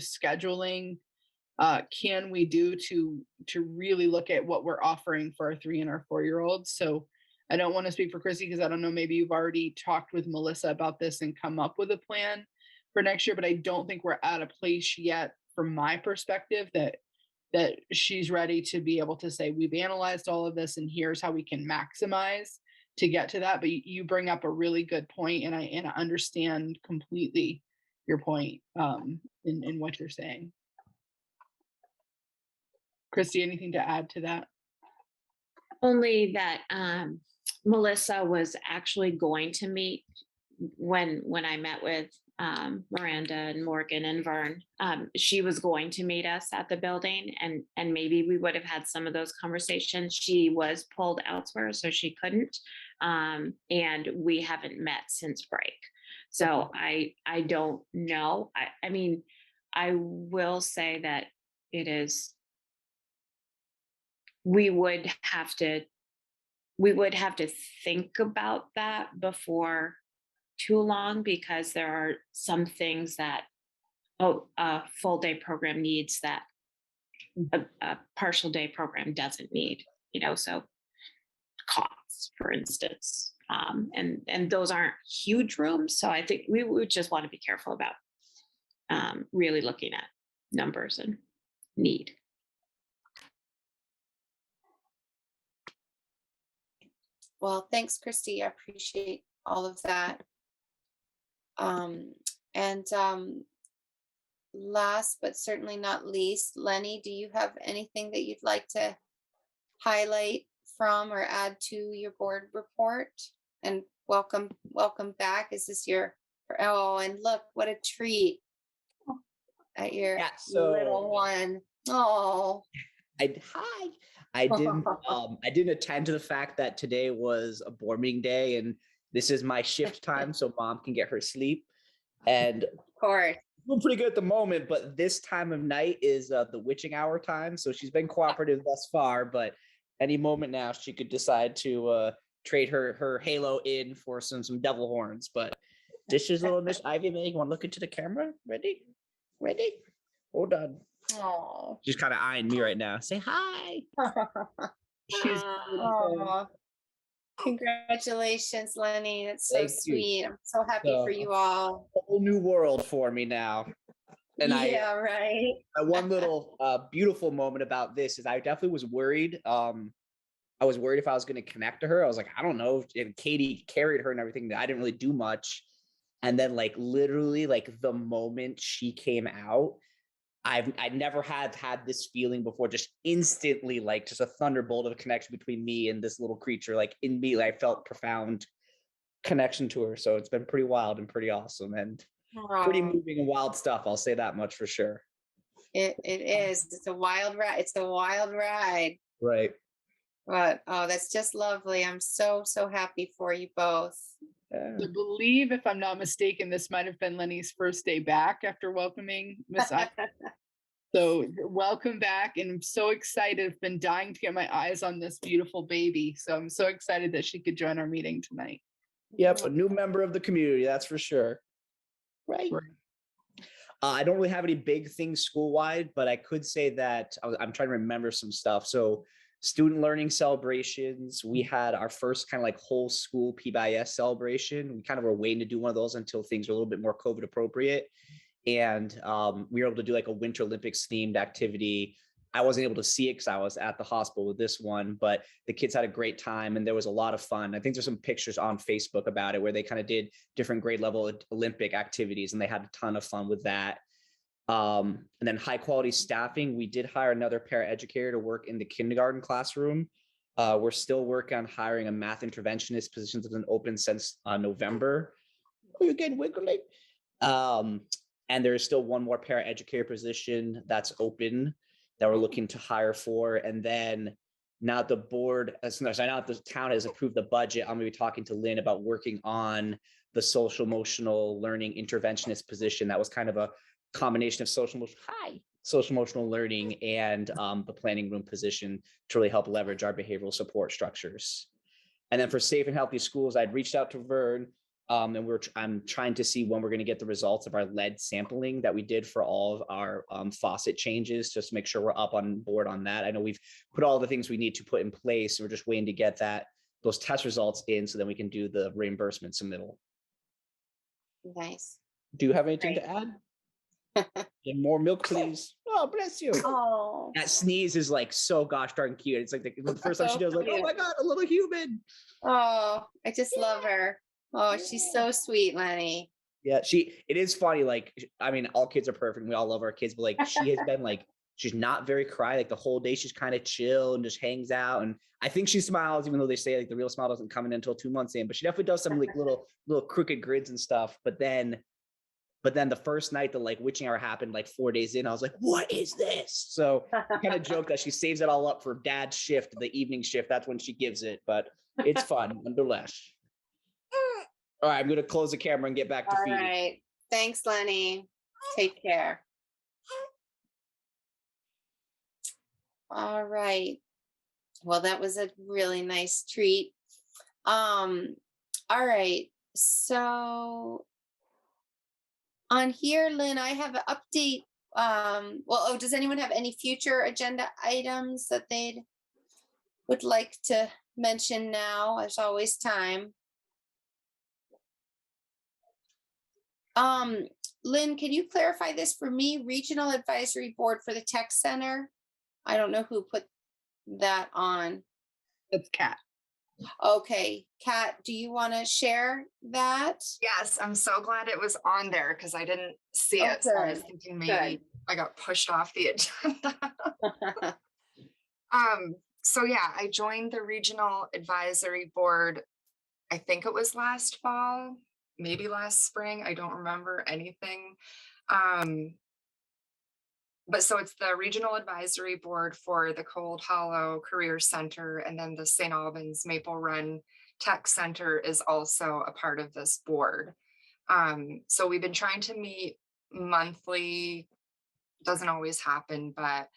scheduling can we do to really look at what we're offering for our 3 and our 4-year-olds. So I don't want to speak for Chrissy because I don't know, maybe you've already talked with Melissa about this and come up with a plan for next year, but I don't think we're at a place yet from my perspective that she's ready to be able to say, we've analyzed all of this and here's how we can maximize to get to that. But you bring up a really good point, and I understand completely your point in what you're saying. Christy, anything to add to that? Only that Melissa was actually going to meet when I met with Miranda and Morgan and Vern. She was going to meet us at the building, and maybe we would have had some of those conversations. She was pulled elsewhere, so she couldn't. And we haven't met since break. So I don't know. I mean, I will say that we would have to we would have to think about that before too long, because there are some things that a full day program needs that a partial day program doesn't need, so costs, for instance. And those aren't huge rooms. So I think we would just want to be careful about really looking at numbers and need. Well, thanks, Christy. I appreciate all of that. And last but certainly not least, Lenny, do you have anything that you'd like to highlight from or add to your board report? And welcome back. Is this your, oh, and look, what a treat at your little one. Oh, Hi. I didn't attend to the fact that today was a board meeting day and this is my shift time, so mom can get her sleep. And of course. Doing pretty good at the moment, but this time of night is the witching hour time. So she's been cooperative thus far, but any moment now she could decide to trade her halo in for some devil horns. But this is little Miss Ivy Mae. You want to look into the camera? Ready? Hold on. Oh, She's kind of eyeing me right now. Say hi. She's congratulations, Lenny. That's so Thank sweet. you. I'm so happy for you all. Whole new world for me now. And right. One little beautiful moment about this is I definitely was worried. I was worried if I was going to connect to her. I was like, I don't know. And Katie carried her and everything. I didn't really do much. And then literally the moment she came out, I never had this feeling before, just instantly, just a thunderbolt of connection between me and this little creature. In me, I felt profound connection to her. So it's been pretty wild and pretty awesome and pretty moving and wild stuff. I'll say that much for sure. It is. It's a wild ride. It's a wild ride. Right. But that's just lovely. I'm so happy for you both. I believe, if I'm not mistaken, this might have been Lenny's first day back after welcoming Miss Ivy. So welcome back, and I'm so excited. I've been dying to get my eyes on this beautiful baby. So I'm so excited that she could join our meeting tonight. Yep, a new member of the community, that's for sure. Right. I don't really have any big things school-wide, but I could say that I'm trying to remember some stuff. So student learning celebrations, we had our first kind of whole school PBIS celebration. We kind of were waiting to do one of those until things were a little bit more COVID appropriate. And we were able to do a Winter Olympics themed activity. I wasn't able to see it because I was at the hospital with this one, but the kids had a great time and there was a lot of fun. I think there's some pictures on Facebook about it where they kind of did different grade level Olympic activities and they had a ton of fun with that. And then high quality staffing. We did hire another paraeducator to work in the kindergarten classroom. We're still working on hiring a math interventionist. Positions have been open since November. Oh, you're getting wiggly. And there's still one more paraeducator position that's open that we're looking to hire for. And then now the board, now the town has approved the budget, I'm going to be talking to Lynn about working on the social emotional learning interventionist position. That was kind of a combination of social emotional learning and the planning room position to really help leverage our behavioral support structures. And then for safe and healthy schools, I'd reached out to Vern. And I'm trying to see when we're going to get the results of our lead sampling that we did for all of our faucet changes, just to make sure we're up on board on that. I know we've put all the things we need to put in place. And we're just waiting to get those test results in so then we can do the reimbursement submittal. Nice. Do you have anything to add? And more milk, please. Oh, bless you. Oh, that sneeze is so gosh darn cute. It's the first time she does, oh my God, a little human. Oh, I just love her. Oh, she's so sweet, Lenny. Yeah, it is funny. All kids are perfect. We all love our kids, but she has been she's not very cry. The whole day she's kind of chill and just hangs out. And I think she smiles, even though they say the real smile doesn't come in until 2 months in. But she definitely does some little crooked grins and stuff. But then the first night the witching hour happened 4 days in. I was like, what is this? So I kind of joke that she saves it all up for dad's shift, the evening shift. That's when she gives it. But it's fun nonetheless. All right, I'm going to close the camera and get back to feeding. All right. Thanks, Lenny. Take care. All right. Well, that was a really nice treat. All right. So on here, Lynn, I have an update. Well, oh, does anyone have any future agenda items that they'd would like to mention now? There's always time. Lynn, can you clarify this for me? Regional Advisory Board for the Tech Center? I don't know who put that on. That's Kat. Okay, Kat, do you want to share that? Yes, I'm so glad it was on there because I didn't see Oh, it. So I was good, thinking maybe I got pushed off the agenda. So yeah, I joined the Regional Advisory Board, I think it was last fall, maybe last spring. I don't remember anything. But so it's the Regional Advisory Board for the Cold Hollow Career Center, and then the St. Albans Maple Run Tech Center is also a part of this board. So we've been trying to meet monthly, doesn't always happen, but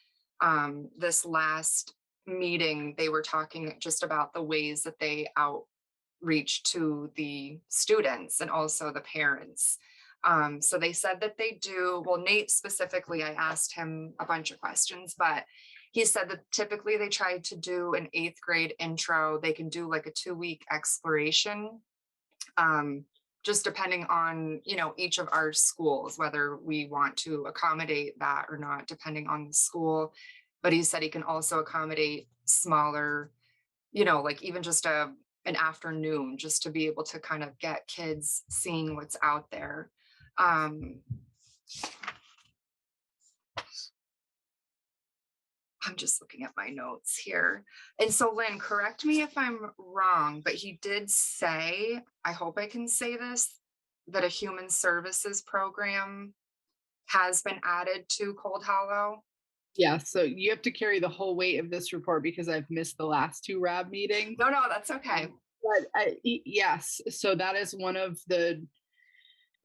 this last meeting, they were talking just about the ways that they outreach to the students and also the parents. So they said that they do, well, Nate specifically, I asked him a bunch of questions, but he said that typically they try to do an 8th grade intro. They can do like a 2-week exploration, just depending on, each of our schools, whether we want to accommodate that or not, depending on the school. But he said he can also accommodate smaller, like even just an afternoon, just to be able to kind of get kids seeing what's out there. I'm just looking at my notes here. And so Lynn, correct me if I'm wrong, but he did say, I hope I can say this, that a human services program has been added to Cold Hollow. Yeah, so you have to carry the whole weight of this report because I've missed the last 2 RAB meetings. No, that's okay. But yes, so that is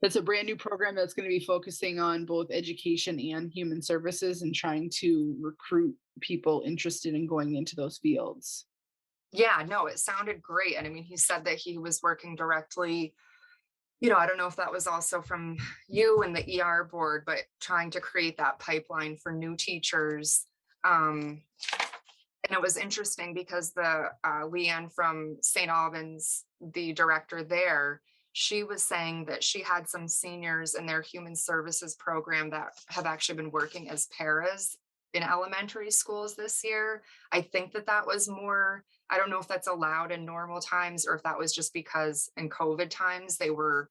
that's a brand new program that's going to be focusing on both education and human services and trying to recruit people interested in going into those fields. Yeah, no, it sounded great. And I mean, he said that he was working directly, I don't know if that was also from you and the ER board, but trying to create that pipeline for new teachers. And it was interesting because the Leanne from St. Albans, the director there, she was saying that she had some seniors in their human services program that have actually been working as paras in elementary schools this year. I think that was more, I don't know if that's allowed in normal times or if that was just because in COVID times they were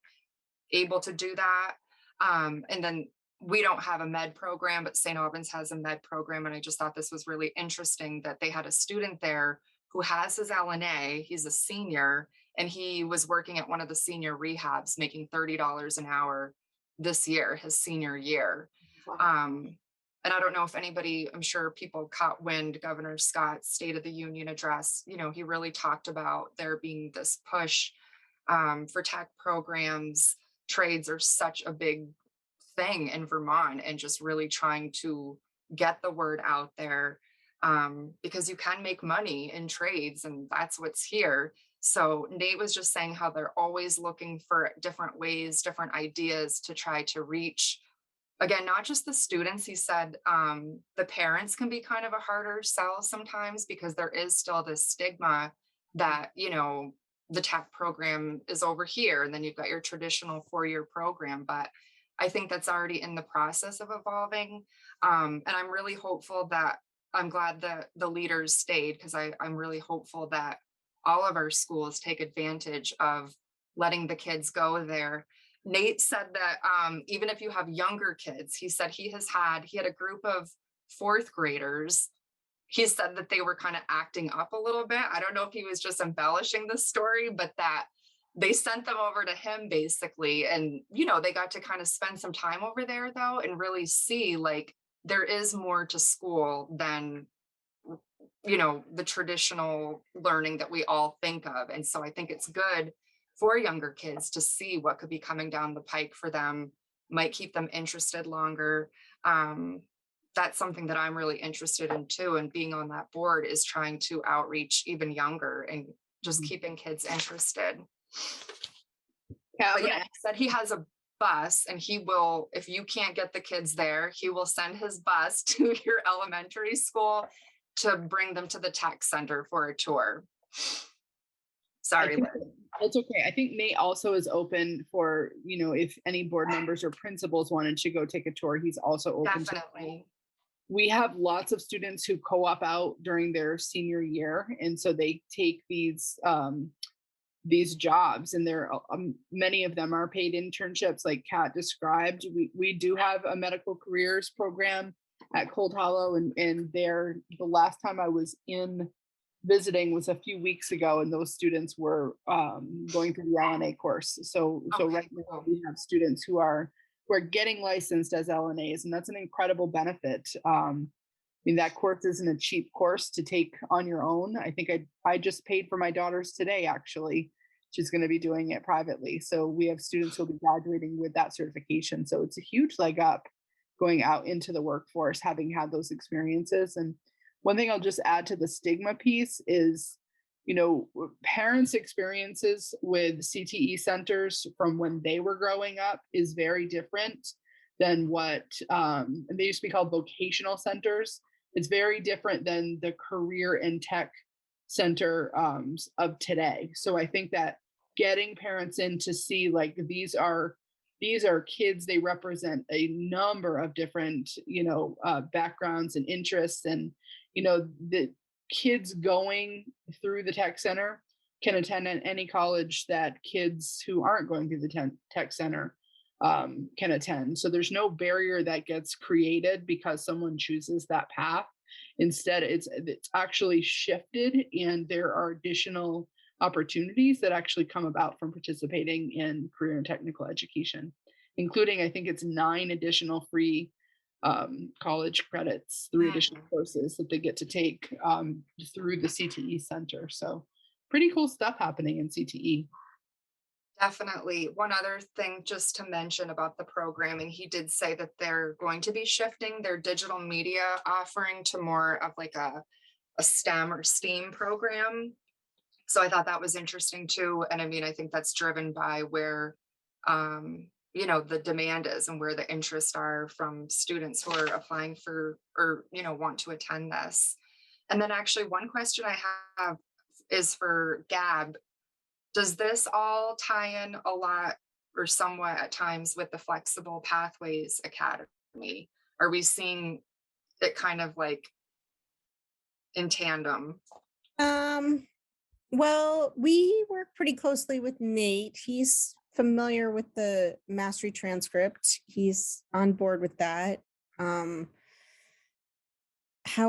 able to do that. And then we don't have a med program, but St. Albans has a med program. And I just thought this was really interesting that they had a student there who has his LNA. He's a senior and he was working at one of the senior rehabs, making $30 an hour this year, his senior year. Wow. And I don't know if anybody, I'm sure people caught wind, Governor Scott's State of the Union address, he really talked about there being this push for tech programs. Trades are such a big thing in Vermont and just really trying to get the word out there because you can make money in trades and that's what's here. So Nate was just saying how they're always looking for different ways, different ideas to try to reach, again, not just the students. He said the parents can be kind of a harder sell sometimes because there is still this stigma that, the tech program is over here and then you've got your traditional 4-year program. But I think that's already in the process of evolving. And I'm really hopeful that I'm glad that the leaders stayed because I'm really hopeful that all of our schools take advantage of letting the kids go there. Nate said that even if you have younger kids, he said he had a group of 4th graders. He said that they were kind of acting up a little bit. I don't know if he was just embellishing the story, but that they sent them over to him basically. And, they got to kind of spend some time over there though, and really see like there is more to school than, the traditional learning that we all think of. And so I think it's good for younger kids to see what could be coming down the pike for them, might keep them interested longer. that's something that I'm really interested in too. And being on that board is trying to outreach even younger and just keeping kids interested. Yeah, But yeah, he said he has a bus and he will, if you can't get the kids there, he will send his bus to your elementary school to bring them to the tech center for a tour. Sorry, Lynn. It's okay. I think Nate also is open for, if any board members or principals wanted to go take a tour, he's also open to. Definitely. We have lots of students who co-op out during their senior year, and so they take these jobs, and they're many of them are paid internships, like Kat described. We do have a medical careers program at Cold Hollow, and the last time I was in visiting was a few weeks ago, and those students were going through the LNA course. So right now we have students who are getting licensed as LNAs, and that's an incredible benefit. I mean, that course isn't a cheap course to take on your own. I think I just paid for my daughter's today, actually. She's going to be doing it privately. So we have students who will be graduating with that certification. So it's a huge leg up going out into the workforce, having had those experiences. And one thing I'll just add to the stigma piece is, parents' experiences with CTE centers from when they were growing up is very different than what they used to be called vocational centers. It's very different than the career and tech center of today. So I think that getting parents in to see, like, these are kids, they represent a number of different, backgrounds and interests, and, the kids going through the tech center can attend at any college that kids who aren't going through the tech center can attend. So there's no barrier that gets created because someone chooses that path. Instead, it's actually shifted, and there are additional opportunities that actually come about from participating in career and technical education, including, I think it's 9 additional free college credits, 3 additional courses that they get to take through the CTE center. So pretty cool stuff happening in CTE. Definitely. One other thing just to mention about the programming, he did say that they're going to be shifting their digital media offering to more of like a STEM or STEAM program. So I thought that was interesting too. And I mean, I think that's driven by where, the demand is and where the interests are from students who are applying for or, want to attend this. And then actually one question I have is for Gab. Does this all tie in a lot or somewhat at times with the Flexible Pathways Academy? Are we seeing it kind of like in tandem? Well, we work pretty closely with Nate. He's familiar with the mastery transcript. He's on board with that. How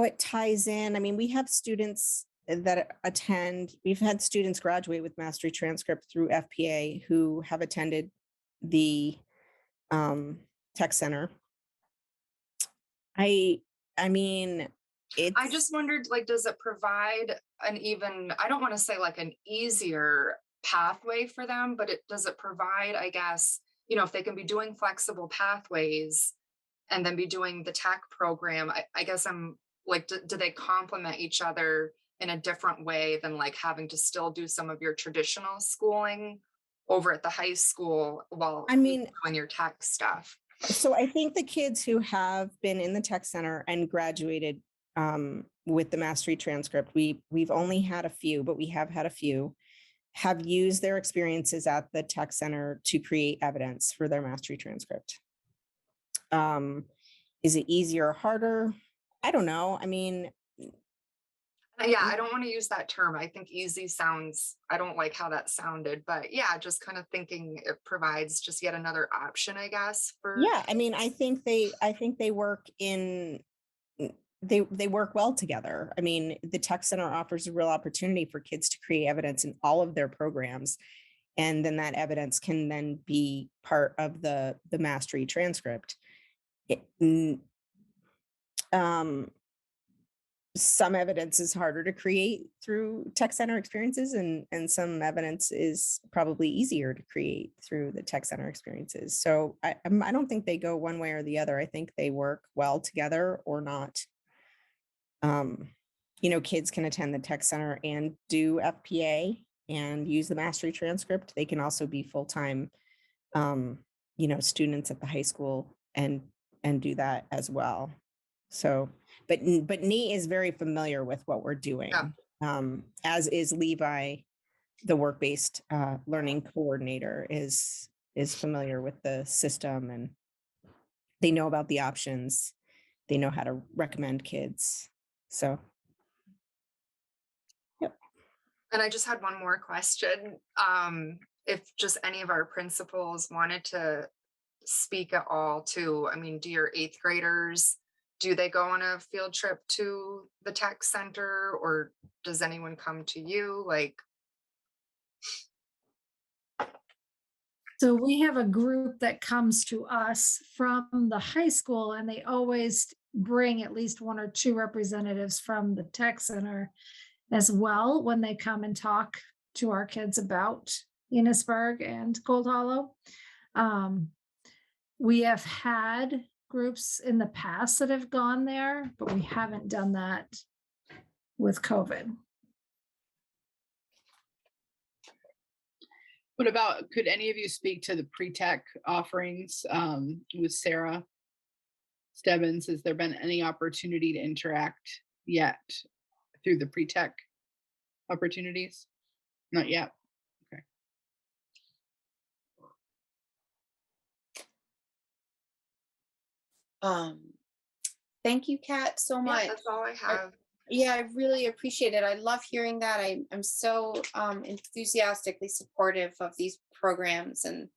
it ties in, I mean, we have students that attend, we've had students graduate with mastery transcript through FPA who have attended the tech center. I mean, I just wondered, like, does it provide an even, I don't want to say like an easier pathway for them, but does it provide, I guess, if they can be doing flexible pathways and then be doing the tech program, I guess I'm like, do they complement each other in a different way than like having to still do some of your traditional schooling over at the high school while doing your tech stuff? So I think the kids who have been in the tech center and graduated with the mastery transcript, we've only had a few, but we have had a few, have used their experiences at the tech center to create evidence for their mastery transcript. Is it easier or harder? I don't know. I mean, yeah, I don't want to use that term. I think easy sounds, I don't like how that sounded, but yeah, just kind of thinking it provides just yet another option, I guess. Yeah, I mean, I think they work in, they work well together. I mean, the tech center offers a real opportunity for kids to create evidence in all of their programs. And then that evidence can then be part of the mastery transcript. some evidence is harder to create through tech center experiences, and some evidence is probably easier to create through the tech center experiences. So I don't think they go one way or the other. I think they work well together or not. Kids can attend the tech center and do FPA and use the mastery transcript. They can also be full-time, students at the high school and do that as well. So, but NEAT is very familiar with what we're doing, as is Levi, the work-based learning coordinator is familiar with the system, and they know about the options. They know how to recommend kids. So, yep. And I just had one more question. If just any of our principals wanted to speak at all to, I mean, do your 8th graders, do they go on a field trip to the tech center, or does anyone come to you? Like, So we have a group that comes to us from the high school, and they always bring at least 1 or 2 representatives from the tech center as well when they come and talk to our kids about Enosburg and Cold Hollow. We have had groups in the past that have gone there, but we haven't done that with COVID. What about, could any of you speak to the pre-tech offerings with Sarah Stebbins? Has there been any opportunity to interact yet through the pre-tech opportunities? Not yet. Okay. Thank you, Kat, so much. yeah, that's all I have. Yeah, I really appreciate it. I love hearing that. I'm so enthusiastically supportive of these programs and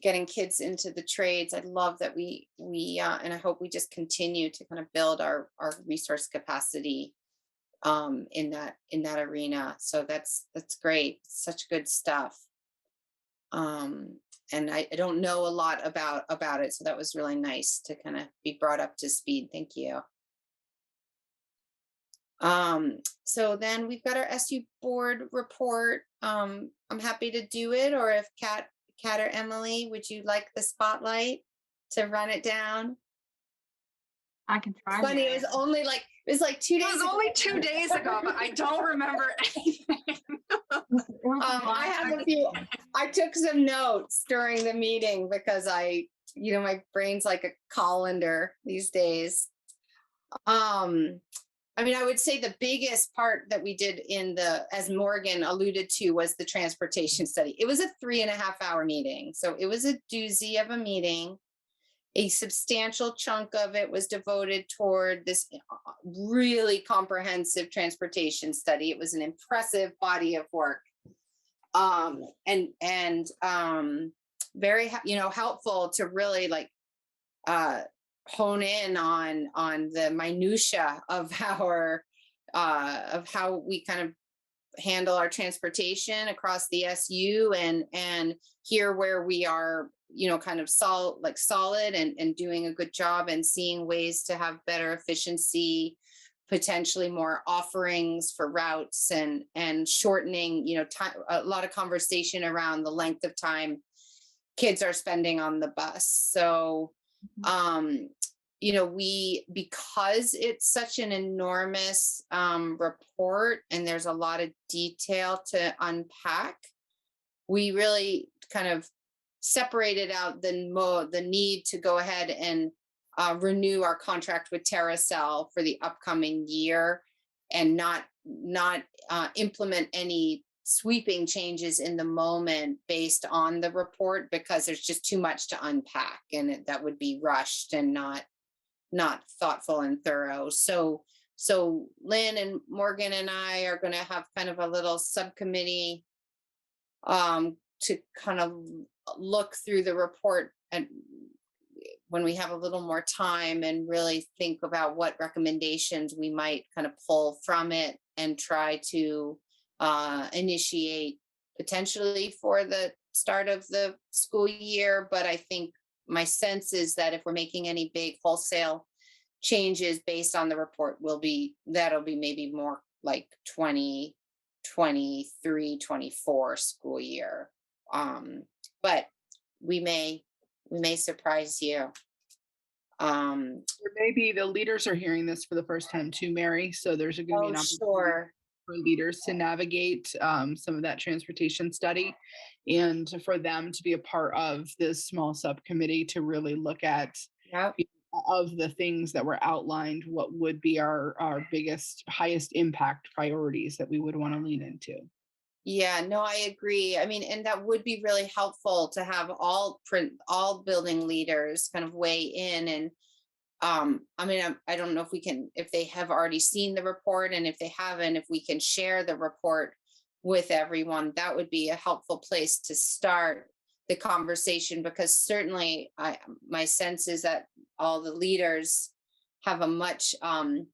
getting kids into the trades. I love that we and I hope we just continue to kind of build our resource capacity in that arena. So that's great. Such good stuff. And I don't know a lot about it, so that was really nice to kind of be brought up to speed. Thank you. So then we've got our SU board report. I'm happy to do it, or if Kat or Emily, would you like the spotlight to run it down? I can try. Funny, it was like 2 days. It was only 2 days ago, but I don't remember anything. I have a few. I took some notes during the meeting because my brain's like a colander these days. I mean, I would say the biggest part that we did as Morgan alluded to, was the transportation study. It was a 3.5-hour meeting. So it was a doozy of a meeting. A substantial chunk of it was devoted toward this really comprehensive transportation study. It was an impressive body of work. And very, helpful to really hone in on the minutia of how we kind of handle our transportation across the SU, and hear where we are, kind of solid and doing a good job, and seeing ways to have better efficiency, potentially more offerings for routes, and shortening, time. A lot of conversation around the length of time kids are spending on the bus. So because it's such an enormous report, and there's a lot of detail to unpack, we really kind of separated out the need to go ahead and renew our contract with TerraCell for the upcoming year, and not implement any sweeping changes in the moment based on the report, because there's just too much to unpack, and that would be rushed and not thoughtful and thorough. So Lynn and Morgan and I are going to have kind of a little subcommittee to kind of look through the report, and when we have a little more time, and really think about what recommendations we might kind of pull from it, and try to initiate potentially for the start of the school year. But I think my sense is that if we're making any big wholesale changes based on the report that'll be maybe more like 2023, 24 school year. But we may surprise you. Or maybe the leaders are hearing this for the first time too, Mary. So there's going to be Oh, an opportunity sure. for leaders to navigate some of that transportation study, and for them to be a part of this small subcommittee to really look at, Yep. of the things that were outlined, what would be our biggest, highest impact priorities that we would want to lean into. Yeah, no, I agree. I mean, and that would be really helpful to have all building leaders kind of weigh in. And I mean, I don't know if they have already seen the report, and if they haven't, if we can share the report with everyone, that would be a helpful place to start the conversation, because certainly my sense is that all the leaders have a much have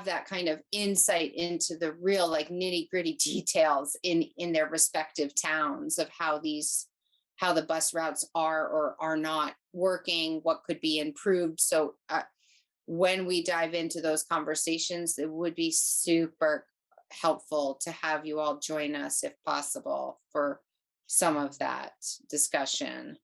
that kind of insight into the real, like, nitty gritty details in their respective towns of how the bus routes are or are not working, what could be improved. So when we dive into those conversations, it would be super helpful to have you all join us if possible for some of that discussion.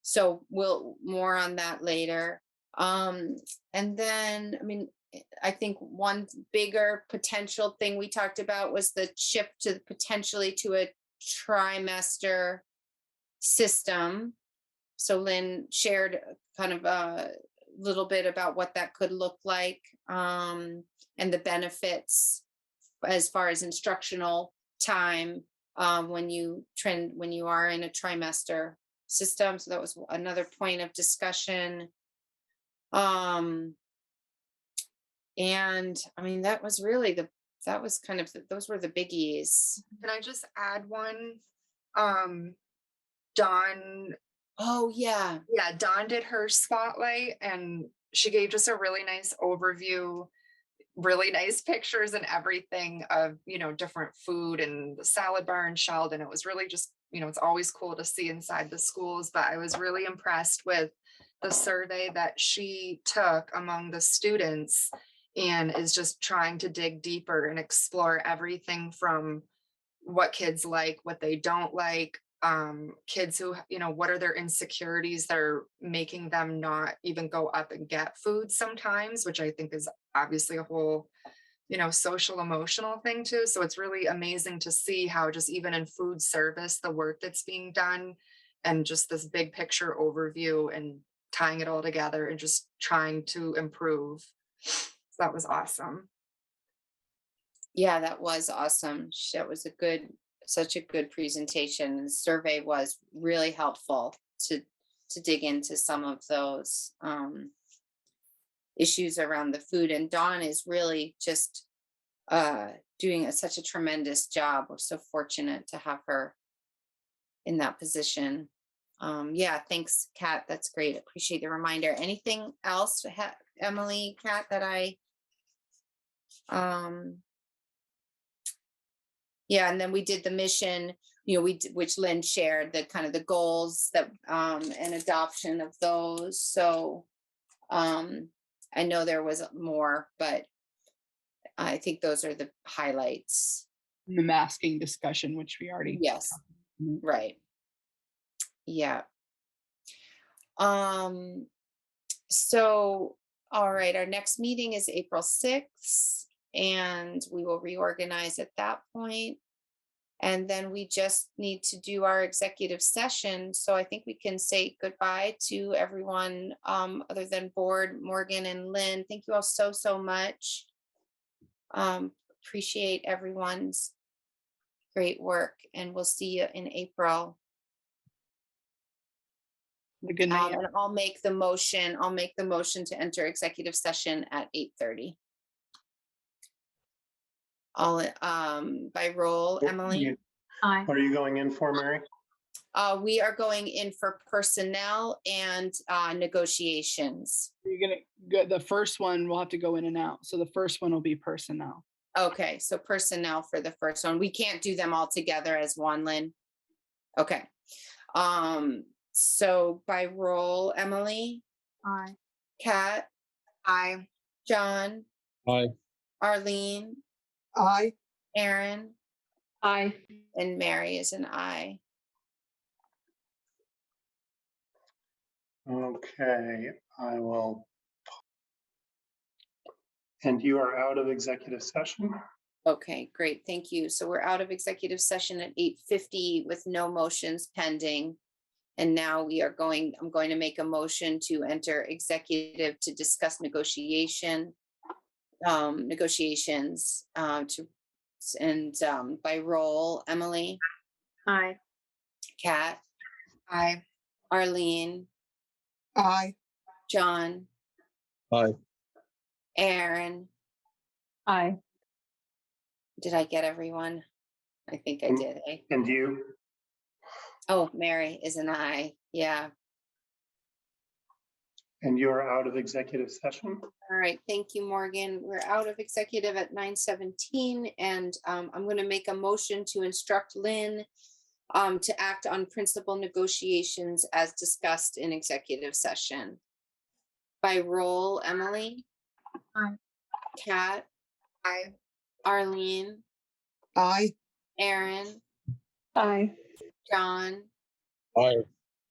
So we'll more on that later. And then, I mean, I think one bigger potential thing we talked about was the shift to potentially to a trimester system. So Lynn shared kind of a little bit about what that could look like, and the benefits as far as instructional time when you are in a trimester system. So that was another point of discussion. And I mean, that was really those were the biggies. Can I just add one? Dawn. Oh yeah. Yeah, Dawn did her spotlight, and she gave just a really nice overview, really nice pictures and everything of, different food and the salad bar and Sheldon. It was really just, it's always cool to see inside the schools, but I was really impressed with the survey that she took among the students, and is just trying to dig deeper and explore everything from what kids like, what they don't like, kids who, what are their insecurities that are making them not even go up and get food sometimes, which I think is obviously a whole, social emotional thing too. So it's really amazing to see how just even in food service, the work that's being done, and just this big picture overview and tying it all together and just trying to improve. So that was awesome. Yeah, that was awesome. That was such a good presentation. The survey was really helpful to dig into some of those issues around the food. And Dawn is really just doing such a tremendous job. We're so fortunate to have her in that position. Yeah, thanks, Kat. That's great. Appreciate the reminder. Anything else, Emily, Kat, that yeah, and then we did the mission, which Lynn shared, the kind of the goals that and adoption of those. So I know there was more, but I think those are the highlights. The masking discussion, which we already Yes. Right. Yeah. So, all right, our next meeting is April 6th, and we will reorganize at that point. And then we just need to do our executive session. So I think we can say goodbye to everyone other than board, Morgan and Lynn. Thank you all so, so much. Appreciate everyone's great work, and we'll see you in April. Good night. And I'll make the motion to enter executive session at 8:30. All by roll, Emily. Aye. What are you going in for, Mary? We are going in for personnel and negotiations. You're gonna go, the first one will have to go in and out. So the first one will be personnel. Okay, so personnel for the first one. We can't do them all together as one, Lynn. Okay. So by roll, Emily, Aye. Kat, Aye. John, Aye. Arlene, Aye. Aaron, Aye. and Mary is an aye. Okay, I will. And you are out of executive session. Okay, great, thank you. So we're out of executive session at 8:50 with no motions pending. And now I'm going to make a motion to enter executive to discuss negotiations, by roll, Emily, Aye. Kat, Aye. Arlene, Aye. John, Aye. Aaron. Aye. Did I get everyone? I think I Mm. did. Eh? And you? Oh, Mary is an aye. Yeah. And you are out of executive session. All right. Thank you, Morgan. We're out of executive at 9:17, and I'm going to make a motion to instruct Lynn to act on principal negotiations as discussed in executive session. By roll, Emily, Aye. Kat, Aye. Arlene, Aye. Aaron, Aye. John, Aye.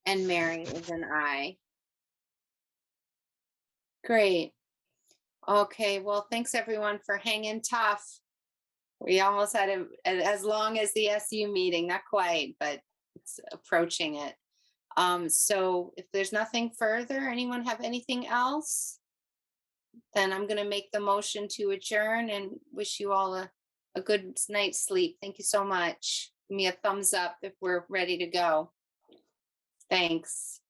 and Mary is an aye. Great. Okay, well, thanks everyone for hanging tough. We almost had as long as the SU meeting, not quite, but it's approaching it. So if there's nothing further, anyone have anything else? Then I'm gonna make the motion to adjourn and wish you all a good night's sleep. Thank you so much. Give me a thumbs up if we're ready to go. Thanks.